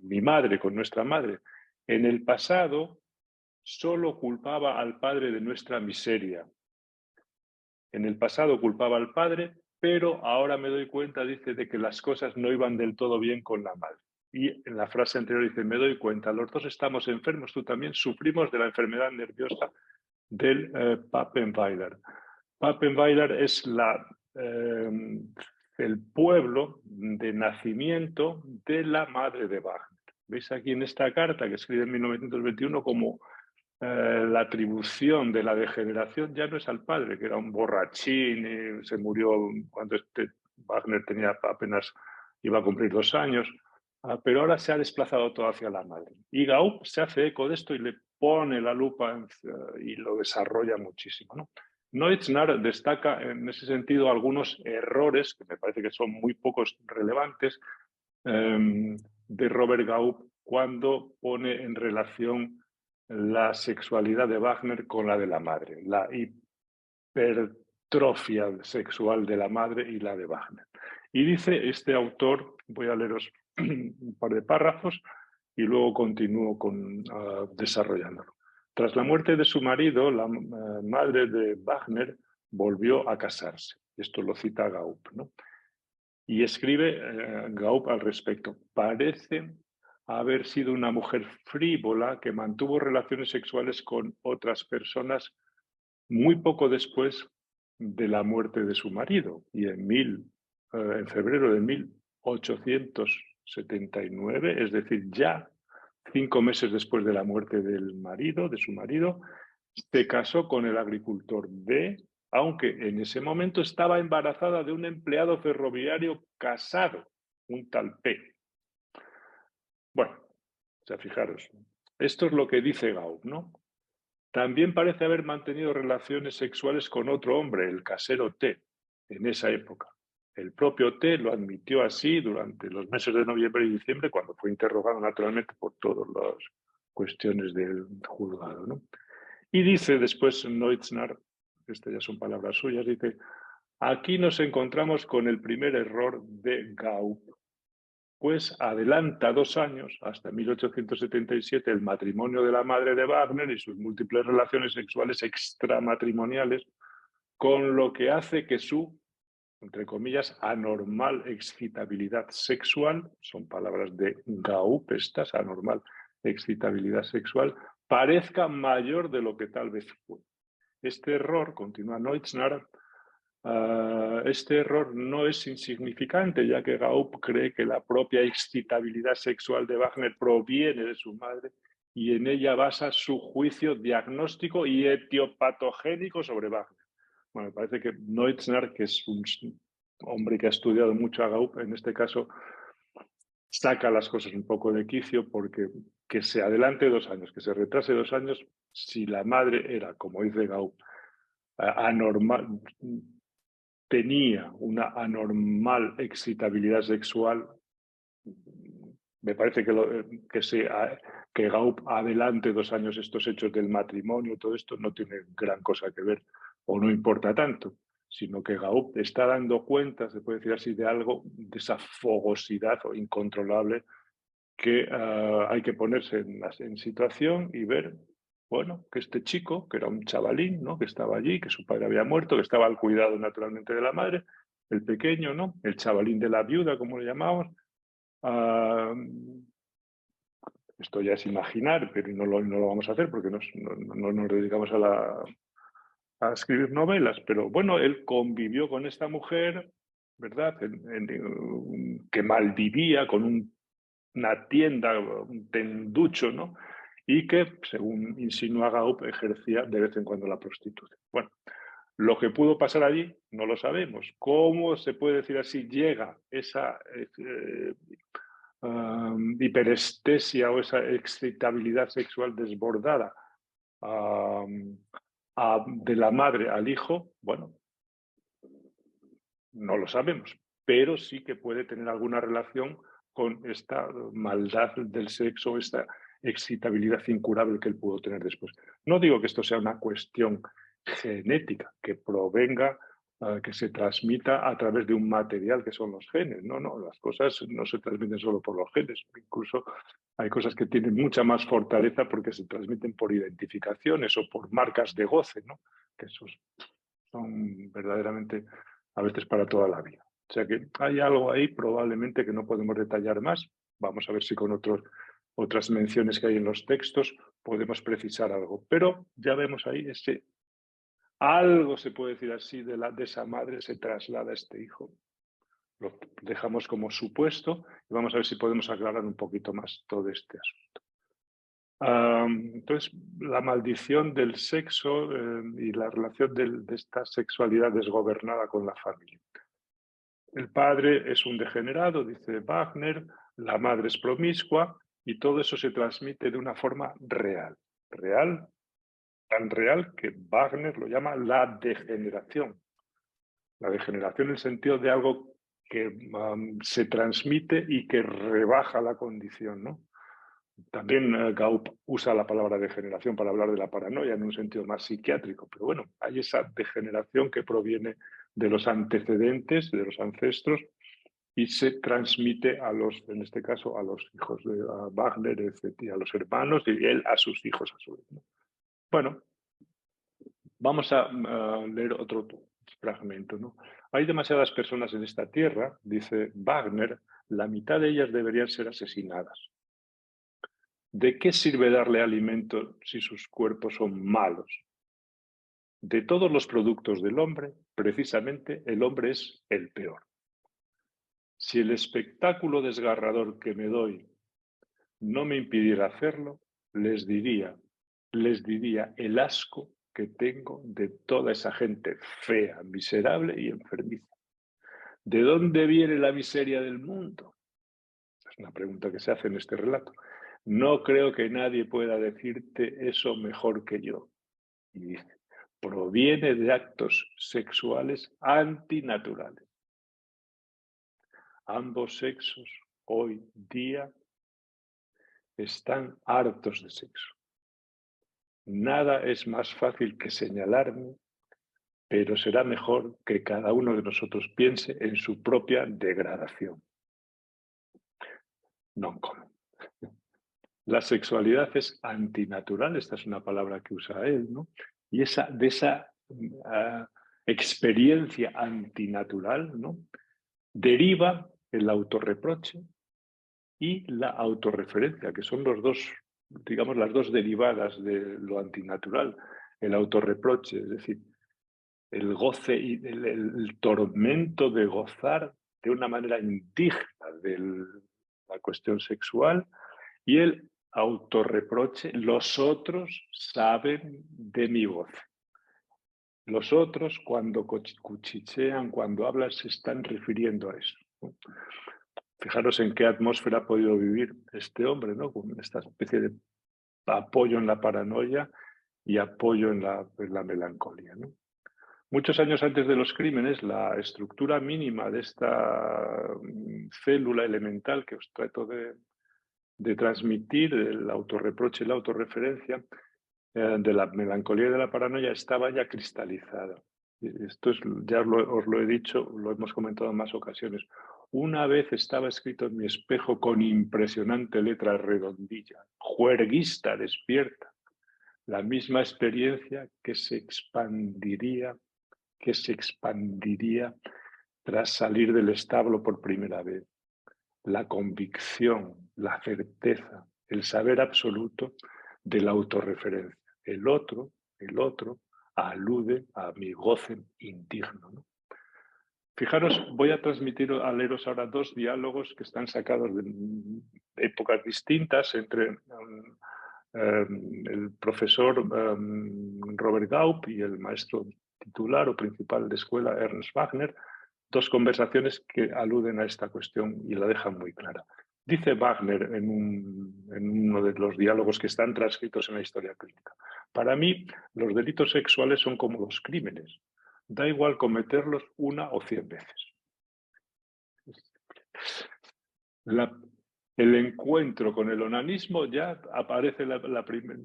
mi madre, con nuestra madre. En el pasado, solo culpaba al padre de nuestra miseria. En el pasado culpaba al padre, pero ahora me doy cuenta, dice, de que las cosas no iban del todo bien con la madre. Y en la frase anterior dice, me doy cuenta, los dos estamos enfermos, tú también, sufrimos de la enfermedad nerviosa del Pappenweiler. Pappenweiler es el pueblo de nacimiento de la madre de Wagner. ¿Veis aquí en esta carta que escribe en 1921 como la atribución de la degeneración ya no es al padre, que era un borrachín y se murió cuando Wagner tenía apenas, iba a cumplir 2 años, pero ahora se ha desplazado todo hacia la madre. Y Gaup se hace eco de esto y le pone la lupa y lo desarrolla muchísimo, ¿no? Neutzner destaca en ese sentido algunos errores, que me parece que son muy pocos relevantes, de Robert Gaup cuando pone en relación la sexualidad de Wagner con la de la madre, la hipertrofia sexual de la madre y la de Wagner. Y dice este autor, voy a leeros un par de párrafos y luego continúo desarrollándolo. Tras la muerte de su marido, la madre de Wagner volvió a casarse. Esto lo cita Gaup, ¿no? Y escribe Gaup al respecto. Parece haber sido una mujer frívola que mantuvo relaciones sexuales con otras personas muy poco después de la muerte de su marido. Y en febrero de 1879, es decir, ya 5 meses después de la muerte de su marido, se casó con el agricultor B, aunque en ese momento estaba embarazada de un empleado ferroviario casado, un tal P. Bueno, o sea, fijaros, esto es lo que dice Gaup, ¿no? También parece haber mantenido relaciones sexuales con otro hombre, el casero T, en esa época. El propio T lo admitió así durante los meses de noviembre y diciembre, cuando fue interrogado naturalmente por todas las cuestiones del juzgado, ¿no? Y dice después Neutzner, estas ya son palabras suyas, dice, aquí nos encontramos con el primer error de Gaup, pues adelanta 2 años, hasta 1877, el matrimonio de la madre de Wagner y sus múltiples relaciones sexuales extramatrimoniales, con lo que hace que su, entre comillas, anormal excitabilidad sexual, son palabras de Gaup estas, anormal excitabilidad sexual, parezca mayor de lo que tal vez fue. Este error, continúa Neutzner, este error no es insignificante, ya que Gaup cree que la propia excitabilidad sexual de Wagner proviene de su madre y en ella basa su juicio diagnóstico y etiopatogénico sobre Wagner. Bueno, me parece que Neutzner, que es un hombre que ha estudiado mucho a Gaup, en este caso saca las cosas un poco de quicio, porque que se adelante 2 años, que se retrase 2 años, si la madre era, como dice Gaup, anormal, tenía una anormal excitabilidad sexual, me parece que Gaup adelante 2 años estos hechos del matrimonio, todo esto no tiene gran cosa que ver o no importa tanto, sino que Gaup está dando cuenta, se puede decir así, de algo, de esa fogosidad o incontrolable que hay que ponerse en situación y ver, bueno, que este chico, que era un chavalín, ¿no? Que estaba allí, que su padre había muerto, que estaba al cuidado naturalmente de la madre, el pequeño, ¿no? El chavalín de la viuda, como le llamamos. Uh, esto ya es imaginar, pero no lo vamos a hacer porque no nos dedicamos a escribir novelas, pero bueno, él convivió con esta mujer, ¿verdad? Que malvivía con una tienda, un tenducho, ¿no? Y que, según insinúa Gaup, ejercía de vez en cuando la prostitución. Bueno, lo que pudo pasar allí no lo sabemos. ¿Cómo se puede decir así? Llega esa hiperestesia o esa excitabilidad sexual desbordada de la madre al hijo. Bueno, no lo sabemos, pero sí que puede tener alguna relación con esta maldad del sexo, esta excitabilidad incurable que él pudo tener después. No digo que esto sea una cuestión genética, que provenga, que se transmita a través de un material que son los genes. No, no, las cosas no se transmiten solo por los genes. Incluso hay cosas que tienen mucha más fortaleza porque se transmiten por identificaciones o por marcas de goce, ¿no? Que esos son verdaderamente a veces para toda la vida. O sea que hay algo ahí probablemente que no podemos detallar más. Vamos a ver si con otras menciones que hay en los textos podemos precisar algo. Pero ya vemos ahí algo, se puede decir así, de esa madre se traslada a este hijo. Lo dejamos como supuesto y vamos a ver si podemos aclarar un poquito más todo este asunto. Entonces, la maldición del sexo y la relación de esta sexualidad desgobernada con la familia. El padre es un degenerado, dice Wagner, la madre es promiscua y todo eso se transmite de una forma real. Real, tan real que Wagner lo llama la degeneración. La degeneración en el sentido de algo que se transmite y que rebaja la condición, ¿no? También Gaup usa la palabra degeneración para hablar de la paranoia en un sentido más psiquiátrico, pero bueno, hay esa degeneración que proviene de los antecedentes, de los ancestros, y se transmite en este caso, a los hijos de Wagner, etc., a los hermanos, y él a sus hijos a su vez, ¿no? Bueno, vamos a leer otro fragmento, ¿no? Hay demasiadas personas en esta tierra, dice Wagner, la mitad de ellas deberían ser asesinadas. ¿De qué sirve darle alimento si sus cuerpos son malos? De todos los productos del hombre, precisamente el hombre es el peor. Si el espectáculo desgarrador que me doy no me impidiera hacerlo, les diría el asco que tengo de toda esa gente fea, miserable y enfermiza. ¿De dónde viene la miseria del mundo? Es una pregunta que se hace en este relato. No creo que nadie pueda decirte eso mejor que yo. Y dice, proviene de actos sexuales antinaturales. Ambos sexos hoy día están hartos de sexo. Nada es más fácil que señalarme, pero será mejor que cada uno de nosotros piense en su propia degradación. Non común. La sexualidad es antinatural, esta es una palabra que usa él, ¿no? Y de esa experiencia antinatural, ¿no?, deriva el autorreproche y la autorreferencia, que son los dos, digamos, las dos derivadas de lo antinatural. El autorreproche, es decir, el goce y el tormento de gozar de una manera indigna de la cuestión sexual, y el autorreproche, los otros saben de mi voz. Los otros, cuando cuchichean, cuando hablan, se están refiriendo a eso, ¿no? Fijaros en qué atmósfera ha podido vivir este hombre, ¿no?, con esta especie de apoyo en la paranoia y apoyo en la melancolía, ¿no? Muchos años antes de los crímenes, la estructura mínima de esta célula elemental que os trato de transmitir, el autorreproche y la autorreferencia, de la melancolía y de la paranoia, estaba ya cristalizada. Esto ya os lo he dicho, lo hemos comentado en más ocasiones. Una vez estaba escrito en mi espejo con impresionante letra redondilla: juerguista despierta. La misma experiencia que se expandiría tras salir del establo por primera vez. La convicción, la certeza, el saber absoluto de la autorreferencia. El otro alude a mi goce indigno, ¿no? Fijaros, voy a leeros ahora dos diálogos que están sacados de épocas distintas entre el profesor Robert Gaup y el maestro titular o principal de escuela Ernst Wagner, dos conversaciones que aluden a esta cuestión y la dejan muy clara. Dice Wagner en uno de los diálogos que están transcritos en la historia clínica: para mí, los delitos sexuales son como los crímenes. Da igual cometerlos 1 o 100 veces. El encuentro con el onanismo ya aparece la primera.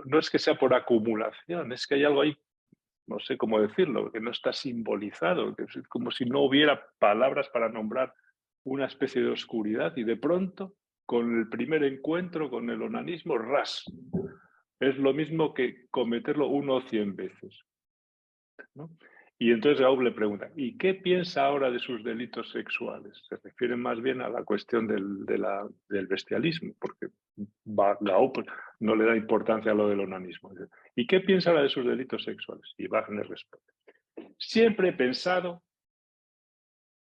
No es que sea por acumulación, es que hay algo ahí, no sé cómo decirlo, que no está simbolizado, que es como si no hubiera palabras para nombrar una especie de oscuridad, y de pronto, con el primer encuentro con el onanismo, ras. Es lo mismo que cometerlo 1 o 100 veces, ¿no? Y entonces Gaup le pregunta: ¿y qué piensa ahora de sus delitos sexuales? Se refiere más bien a la cuestión del bestialismo, porque Gaup no le da importancia a lo del onanismo. ¿Y qué piensa ahora de sus delitos sexuales? Y Wagner responde: siempre he pensado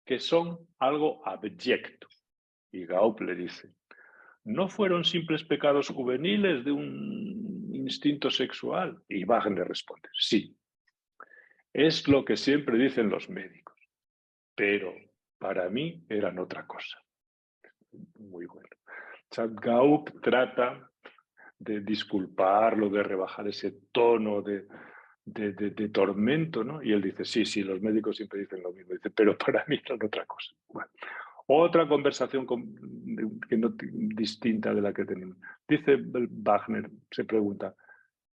que son algo abyecto. Y Gaup le dice: ¿no fueron simples pecados juveniles de un instinto sexual? Y Wagner responde: sí. Es lo que siempre dicen los médicos, pero para mí eran otra cosa. Muy bueno. Gaup trata de disculparlo, de rebajar ese tono de tormento, ¿no? Y él dice: sí, los médicos siempre dicen lo mismo. Dice: pero para mí eran otra cosa. Bueno, otra conversación distinta de la que tenemos. Dice Wagner, se pregunta: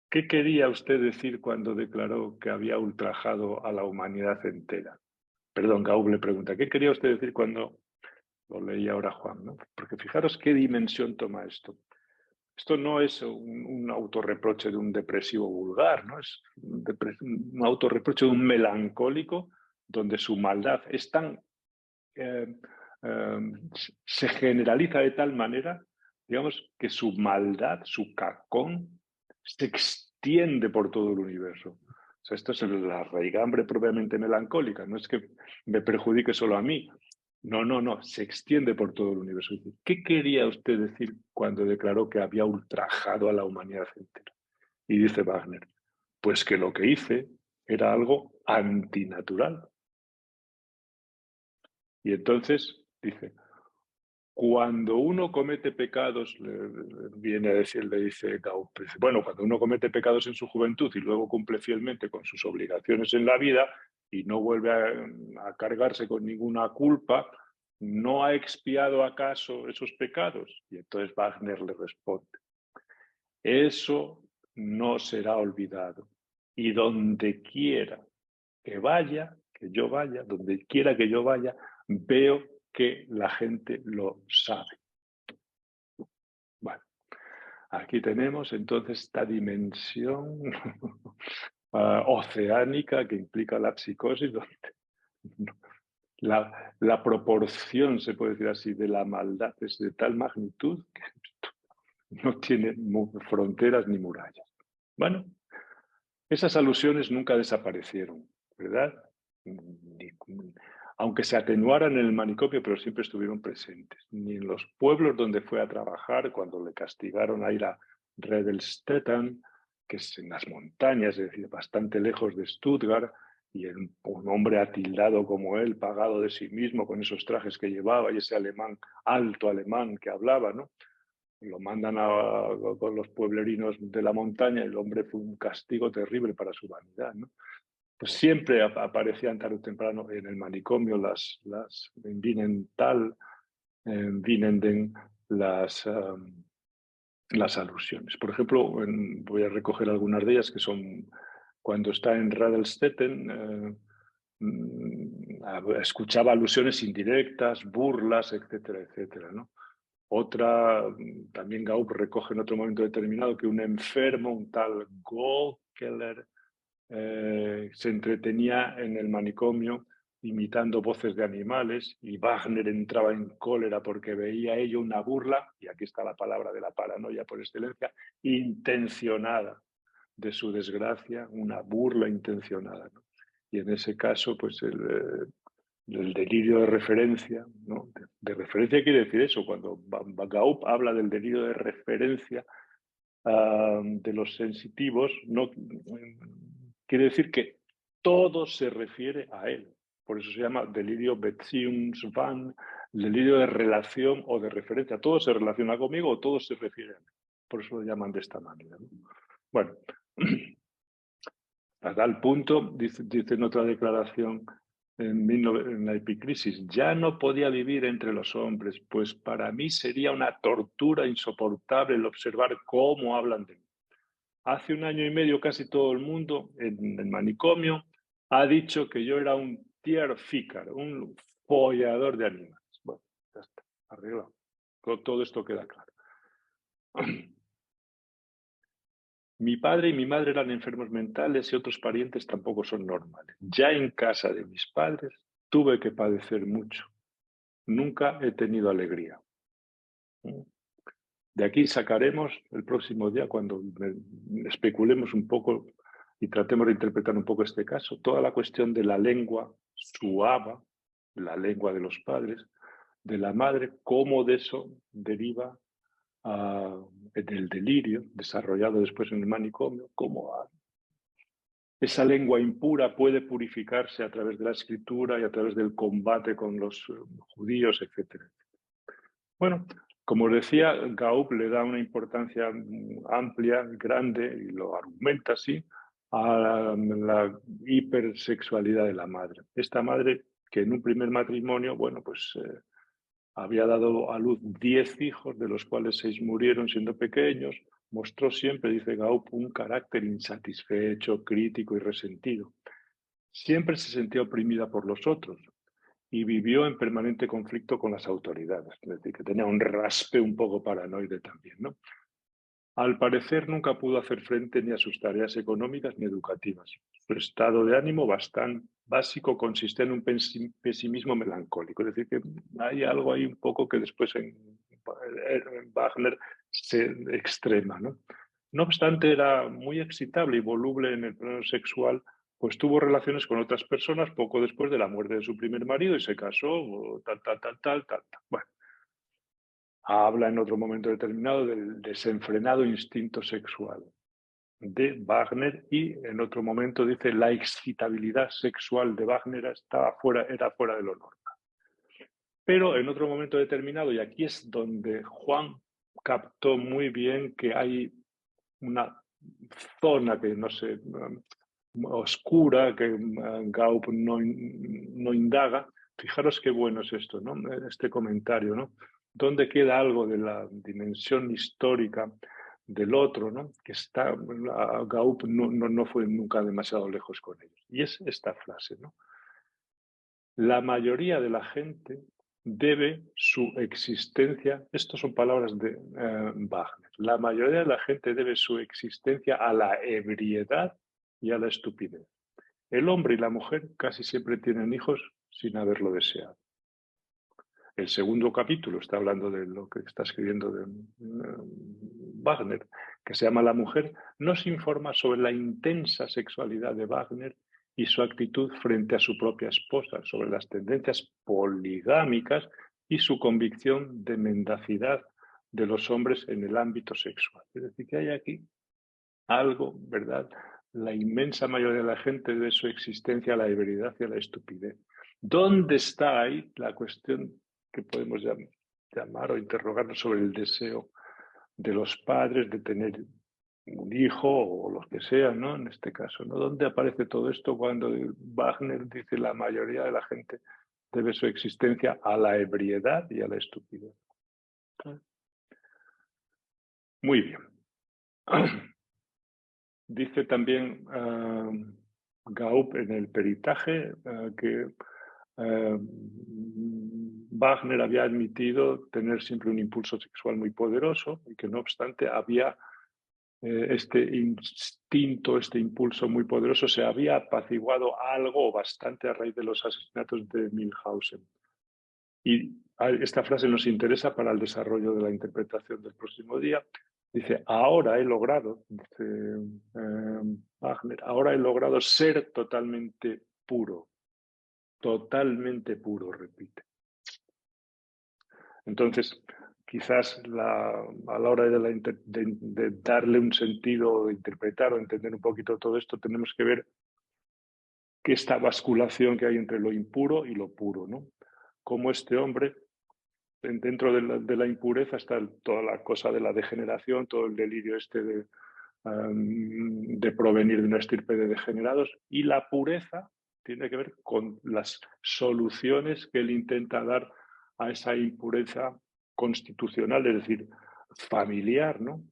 ¿qué quería usted decir cuando declaró que había ultrajado a la humanidad entera? Perdón, Gaup le pregunta: ¿qué quería usted decir cuando...? Lo leí ahora Juan, ¿no? Porque fijaros qué dimensión toma esto. Esto no es un autorreproche de un depresivo vulgar, ¿no? Es un autorreproche de un melancólico donde su maldad es tan... se generaliza de tal manera digamos que su maldad, su cacón, se extiende por todo el universo. O sea, esto es la raigambre propiamente melancólica, no es que me perjudique solo a mí. No, no, no, se extiende por todo el universo. ¿Qué quería usted decir cuando declaró que había ultrajado a la humanidad entera? Y dice Wagner, pues que lo que hice era algo antinatural. Y entonces dice, cuando uno comete pecados, viene a decir, le dice Gaup, bueno, cuando uno comete pecados en su juventud y luego cumple fielmente con sus obligaciones en la vida y no vuelve a cargarse con ninguna culpa, ¿no ha expiado acaso esos pecados? Y entonces Wagner le responde, eso no será olvidado. Y donde quiera que yo vaya, donde quiera que yo vaya, veo que la gente lo sabe. Bueno, aquí tenemos entonces esta dimensión oceánica que implica la psicosis, donde la proporción, se puede decir así, de la maldad es de tal magnitud que no tiene fronteras ni murallas. Bueno, esas alusiones nunca desaparecieron, ¿verdad? Aunque se atenuaran en el manicomio, pero siempre estuvieron presentes. Ni en los pueblos donde fue a trabajar, cuando le castigaron a ir a Redelstettan, que es en las montañas, es decir, bastante lejos de Stuttgart, y un hombre atildado como él, pagado de sí mismo, con esos trajes que llevaba y ese alemán, alto alemán que hablaba, ¿no? Lo mandan con los pueblerinos de la montaña, el hombre fue un castigo terrible para su vanidad, ¿no? Pues siempre aparecían tarde o temprano en el manicomio en Vinental, en Vinenden, las alusiones. Por ejemplo, voy a recoger algunas de ellas que son cuando está en Radelstetten, escuchaba alusiones indirectas, burlas, etcétera, etcétera, ¿no? Otra, también Gaup recoge en otro momento determinado que un enfermo, un tal Gokeler, se entretenía en el manicomio imitando voces de animales y Wagner entraba en cólera porque veía ello una burla, y aquí está la palabra de la paranoia por excelencia, intencionada de su desgracia, una burla intencionada, ¿no? Y en ese caso, pues el delirio de referencia, ¿no? De referencia quiere decir eso, cuando Gaup habla del delirio de referencia de los sensitivos, no, quiere decir que todo se refiere a él. Por eso se llama delirio Beziehungswahn, delirio de relación o de referencia. Todo se relaciona conmigo o todo se refiere a mí. Por eso lo llaman de esta manera, ¿no? Bueno, a tal punto, dice en otra declaración, en la Epicrisis, ya no podía vivir entre los hombres, pues para mí sería una tortura insoportable el observar cómo hablan de mí. Hace 1 año y medio casi todo el mundo en el manicomio ha dicho que yo era un tierfícar, un follador de animales. Bueno, ya está, arreglado. Todo esto queda claro. Mi padre y mi madre eran enfermos mentales y otros parientes tampoco son normales. Ya en casa de mis padres tuve que padecer mucho. Nunca he tenido alegría. De aquí sacaremos el próximo día, cuando especulemos un poco y tratemos de interpretar un poco este caso, toda la cuestión de la lengua suava, la lengua de los padres, de la madre, cómo de eso deriva el delirio desarrollado después en el manicomio, cómo esa lengua impura puede purificarse a través de la escritura y a través del combate con los judíos, etc. Bueno, como os decía, Gaup le da una importancia amplia, grande, y lo argumenta así, a la hipersexualidad de la madre. Esta madre que en un primer matrimonio, bueno, pues había dado a luz 10 hijos, de los cuales 6 murieron siendo pequeños, mostró siempre, dice Gaup, un carácter insatisfecho, crítico y resentido. Siempre se sentía oprimida por los otros y vivió en permanente conflicto con las autoridades, es decir, que tenía un raspe un poco paranoide también, ¿no? Al parecer nunca pudo hacer frente ni a sus tareas económicas ni educativas. Su estado de ánimo bastante básico consiste en un pesimismo melancólico, es decir, que hay algo ahí un poco que después Wagner se extrema, ¿no? No obstante, era muy excitable y voluble en el plano sexual, pues tuvo relaciones con otras personas poco después de la muerte de su primer marido y se casó, o tal. Bueno, habla en otro momento determinado del desenfrenado instinto sexual de Wagner y en otro momento dice la excitabilidad sexual de Wagner era fuera de lo normal. Pero en otro momento determinado, y aquí es donde Juan captó muy bien que hay una zona que no sé, oscura, que Gaup no indaga. Fijaros qué bueno es esto, ¿no? Este comentario, ¿no? ¿Dónde queda algo de la dimensión histórica del otro, ¿no? Que está, Gaup no fue nunca demasiado lejos con ellos. Y es esta frase, ¿no? La mayoría de la gente debe su existencia, estas son palabras de Wagner, la mayoría de la gente debe su existencia a la ebriedad y a la estupidez. El hombre y la mujer casi siempre tienen hijos sin haberlo deseado. El segundo capítulo está hablando de lo que está escribiendo de Wagner, que se llama La mujer, nos informa sobre la intensa sexualidad de Wagner y su actitud frente a su propia esposa, sobre las tendencias poligámicas y su convicción de mendacidad de los hombres en el ámbito sexual. Es decir, que hay aquí algo, ¿verdad? La inmensa mayoría de la gente debe su existencia a la ebriedad y a la estupidez. ¿Dónde está ahí la cuestión que podemos llamar o interrogarnos sobre el deseo de los padres de tener un hijo o lo que sea, ¿no? En este caso, ¿no? ¿Dónde aparece todo esto cuando Wagner dice la mayoría de la gente debe su existencia a la ebriedad y a la estupidez? Muy bien. Dice también Gaup en el peritaje que Wagner había admitido tener siempre un impulso sexual muy poderoso y que no obstante había este instinto, este impulso muy poderoso se había apaciguado algo o bastante a raíz de los asesinatos de Milhausen. Y esta frase nos interesa para el desarrollo de la interpretación del próximo día. Dice, ahora he logrado, dice Wagner, ahora he logrado ser totalmente puro, repite. Entonces, quizás a la hora de darle un sentido, de interpretar o entender un poquito todo esto, tenemos que ver que esta basculación que hay entre lo impuro y lo puro, ¿no? Cómo este hombre, dentro de la impureza está toda la cosa de la degeneración, todo el delirio este de provenir de una estirpe de degenerados, y la pureza tiene que ver con las soluciones que él intenta dar a esa impureza constitucional, es decir, familiar, ¿no?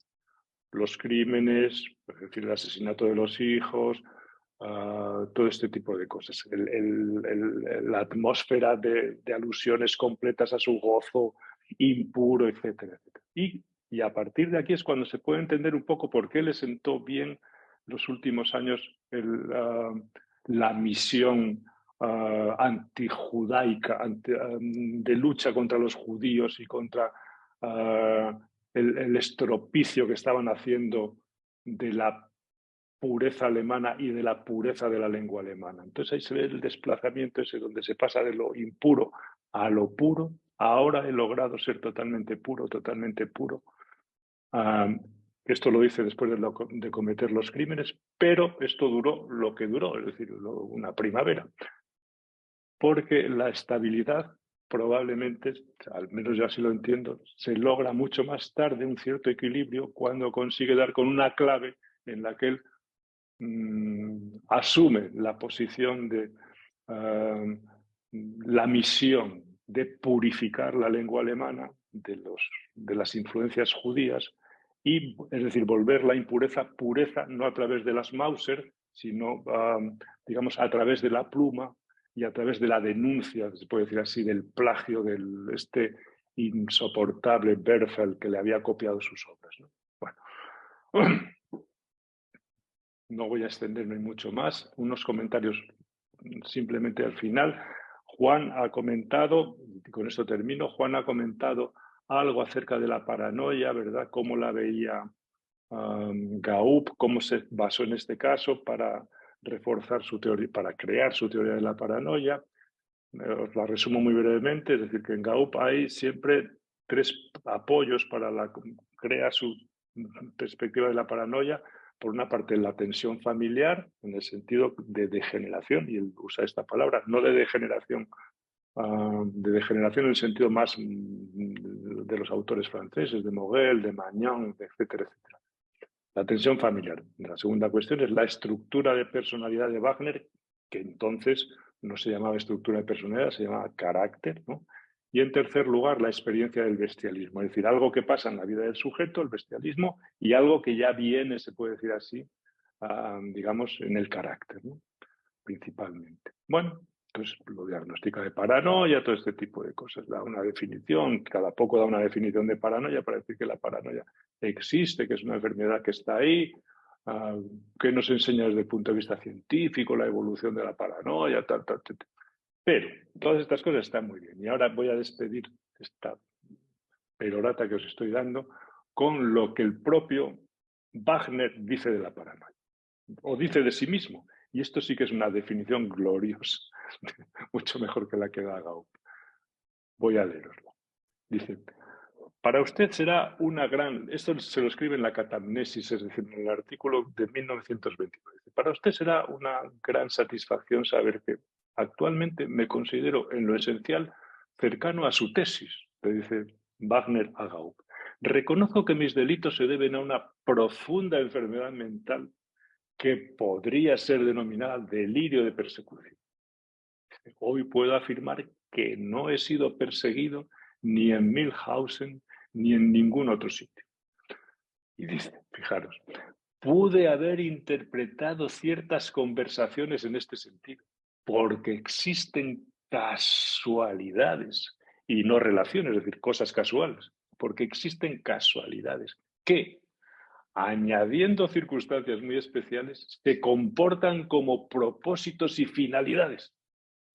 Los crímenes, es decir, el asesinato de los hijos, todo este tipo de cosas. La atmósfera de alusiones completas a su gozo impuro, etcétera, etcétera. Y a partir de aquí es cuando se puede entender un poco por qué le sentó bien los últimos años la misión antijudaica, de lucha contra los judíos y contra el estropicio que estaban haciendo de la pureza alemana y de la pureza de la lengua alemana. Entonces ahí se ve el desplazamiento ese donde se pasa de lo impuro a lo puro. Ahora he logrado ser totalmente puro, totalmente puro. Esto lo dice después de cometer los crímenes, pero esto duró lo que duró, es decir, una primavera. Porque la estabilidad probablemente, al menos yo así lo entiendo, se logra mucho más tarde un cierto equilibrio cuando consigue dar con una clave en la que él asume la posición de la misión de purificar la lengua alemana de las influencias judías y, es decir, volver la impureza pureza no a través de las Mauser, sino, digamos, a través de la pluma y a través de la denuncia, se puede decir así, del plagio de este insoportable Berfel que le había copiado sus obras, ¿no? Bueno, no voy a extenderme mucho más. Unos comentarios simplemente al final. Juan ha comentado, y con esto termino, Juan ha comentado algo acerca de la paranoia, ¿verdad? Cómo la veía Gaup, cómo se basó en este caso para reforzar su teoría, para crear su teoría de la paranoia. Os la resumo muy brevemente, es decir, que en Gaup hay siempre 3 apoyos para crear su perspectiva de la paranoia. Por una parte, la tensión familiar, en el sentido de degeneración, y él usa esta palabra, no de degeneración, de degeneración en el sentido más de los autores franceses, de Mogel, de Magnan, etcétera, etcétera. La tensión familiar. La segunda cuestión es la estructura de personalidad de Wagner, que entonces no se llamaba estructura de personalidad, se llamaba carácter, ¿no? Y en tercer lugar, la experiencia del bestialismo, es decir, algo que pasa en la vida del sujeto, el bestialismo, y algo que ya viene, se puede decir así, digamos, en el carácter, ¿no? Principalmente. Bueno, pues lo diagnostica de paranoia, todo este tipo de cosas, da una definición, cada poco da una definición de paranoia para decir que la paranoia existe, que es una enfermedad que está ahí, que nos enseña desde el punto de vista científico la evolución de la paranoia, tal. Pero todas estas cosas están muy bien. Y ahora voy a despedir esta perorata que os estoy dando con lo que el propio Wagner dice de la paranoia, o dice de sí mismo. Y esto sí que es una definición gloriosa, mucho mejor que la que da Gaup. Voy a leeroslo. Dice, para usted será una gran... Esto se lo escribe en la Catamnesis, es decir, en el artículo de 1929. Para usted será una gran satisfacción saber que actualmente me considero en lo esencial cercano a su tesis, le dice Wagner a Gaup. Reconozco que mis delitos se deben a una profunda enfermedad mental que podría ser denominada delirio de persecución. Hoy puedo afirmar que no he sido perseguido ni en Milhausen ni en ningún otro sitio. Y dice, fijaros, pude haber interpretado ciertas conversaciones en este sentido, porque existen casualidades y no relaciones, es decir, cosas casuales, porque existen casualidades que, añadiendo circunstancias muy especiales, se comportan como propósitos y finalidades.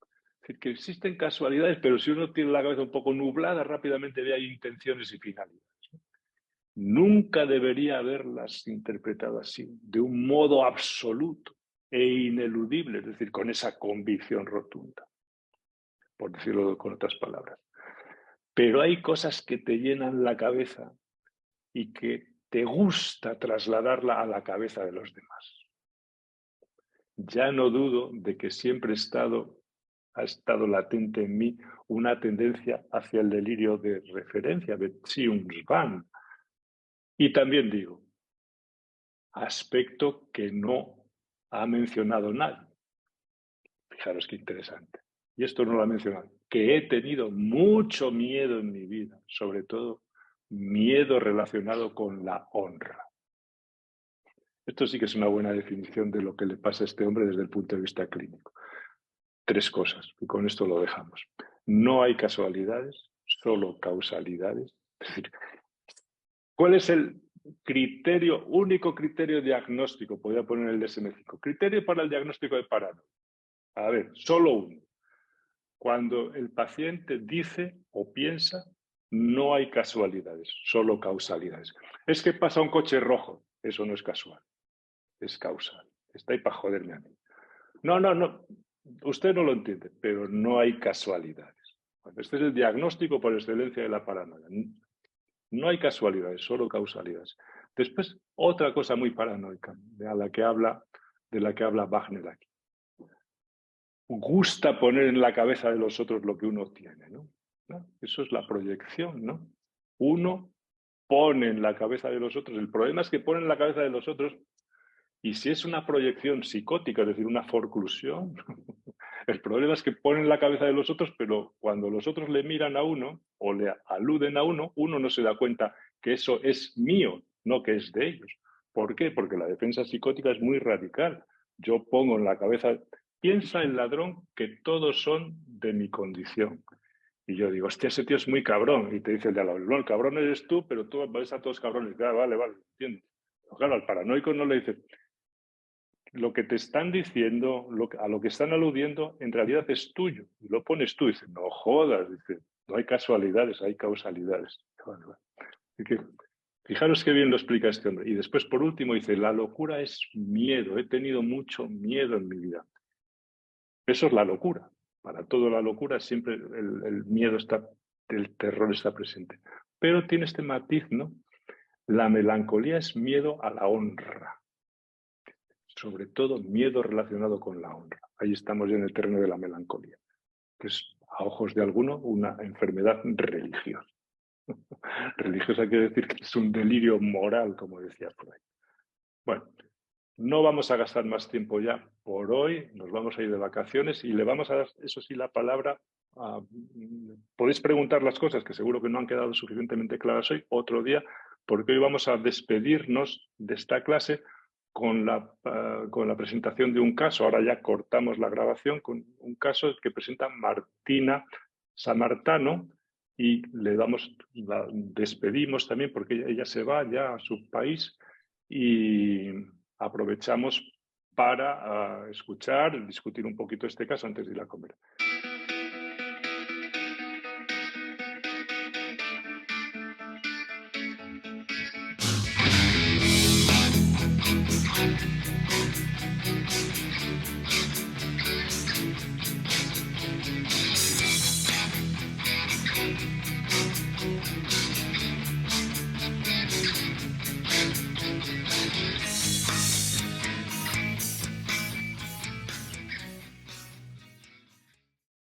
Es decir, que existen casualidades, pero si uno tiene la cabeza un poco nublada, rápidamente ve ahí intenciones y finalidades. Nunca debería haberlas interpretado así, de un modo absoluto e ineludible, es decir, con esa convicción rotunda, por decirlo con otras palabras. Pero hay cosas que te llenan la cabeza y que te gusta trasladarla a la cabeza de los demás. Ya no dudo de que siempre ha estado latente en mí una tendencia hacia el delirio de referencia, Beziehungswahn. Y también digo, aspecto que no ha mencionado nadie. Fijaros qué interesante. Y esto no lo ha mencionado. Que he tenido mucho miedo en mi vida, sobre todo miedo relacionado con la honra. Esto sí que es una buena definición de lo que le pasa a este hombre desde el punto de vista clínico. 3 cosas, y con esto lo dejamos. No hay casualidades, solo causalidades. Es decir, ¿cuál es el único criterio diagnóstico? Podría poner el DSM-5. Criterio para el diagnóstico de paranoia. A ver, solo uno. Cuando el paciente dice o piensa, no hay casualidades, solo causalidades. Es que pasa un coche rojo. Eso no es casual, es causal. Está ahí para joderme a mí. No. Usted no lo entiende, pero no hay casualidades. Este es el diagnóstico por excelencia de la paranoia. No hay casualidades, solo causalidades. Después, otra cosa muy paranoica de la que habla Wagner aquí. Gusta poner en la cabeza de los otros lo que uno tiene, ¿no? Eso es la proyección, ¿no? Uno pone en la cabeza de los otros. El problema es que pone en la cabeza de los otros, y si es una proyección psicótica, es decir, una forclusión, el problema es que pone en la cabeza de los otros, pero cuando los otros le miran a uno o le aluden a uno, uno no se da cuenta que eso es mío, no que es de ellos. ¿Por qué? Porque la defensa psicótica es muy radical. Yo pongo en la cabeza, piensa el ladrón que todos son de mi condición. Y yo digo, hostia, ese tío es muy cabrón. Y te dice el de al lado, no, el cabrón eres tú, pero tú ves a todos cabrones. Ah, vale, entiendo. Pero claro, al paranoico no le dices, lo que te están diciendo, a lo que están aludiendo, en realidad es tuyo. Y lo pones tú. Dice, no jodas. Dice, No hay casualidades, hay causalidades. Vale, vale. Así que, fijaros qué bien lo explica este hombre. Y después, por último, dice, la locura es miedo. He tenido mucho miedo en mi vida. Eso es la locura. Para todo la locura siempre el miedo está, el terror está presente. Pero tiene este matiz, ¿no? La melancolía es miedo a la honra. Sobre todo miedo relacionado con la honra. Ahí estamos ya en el terreno de la melancolía, que es, a ojos de alguno, una enfermedad religiosa. Religiosa quiere decir que es un delirio moral, como decía por ahí. Bueno, no vamos a gastar más tiempo ya por hoy, nos vamos a ir de vacaciones y le vamos a dar, eso sí, la palabra. Podéis preguntar las cosas que seguro que no han quedado suficientemente claras hoy, otro día, porque hoy vamos a despedirnos de esta clase con la presentación de un caso. Ahora ya cortamos la grabación con un caso que presenta Martina Samartano y la despedimos también porque ella se va ya a su país y aprovechamos para escuchar, discutir un poquito este caso antes de ir a comer.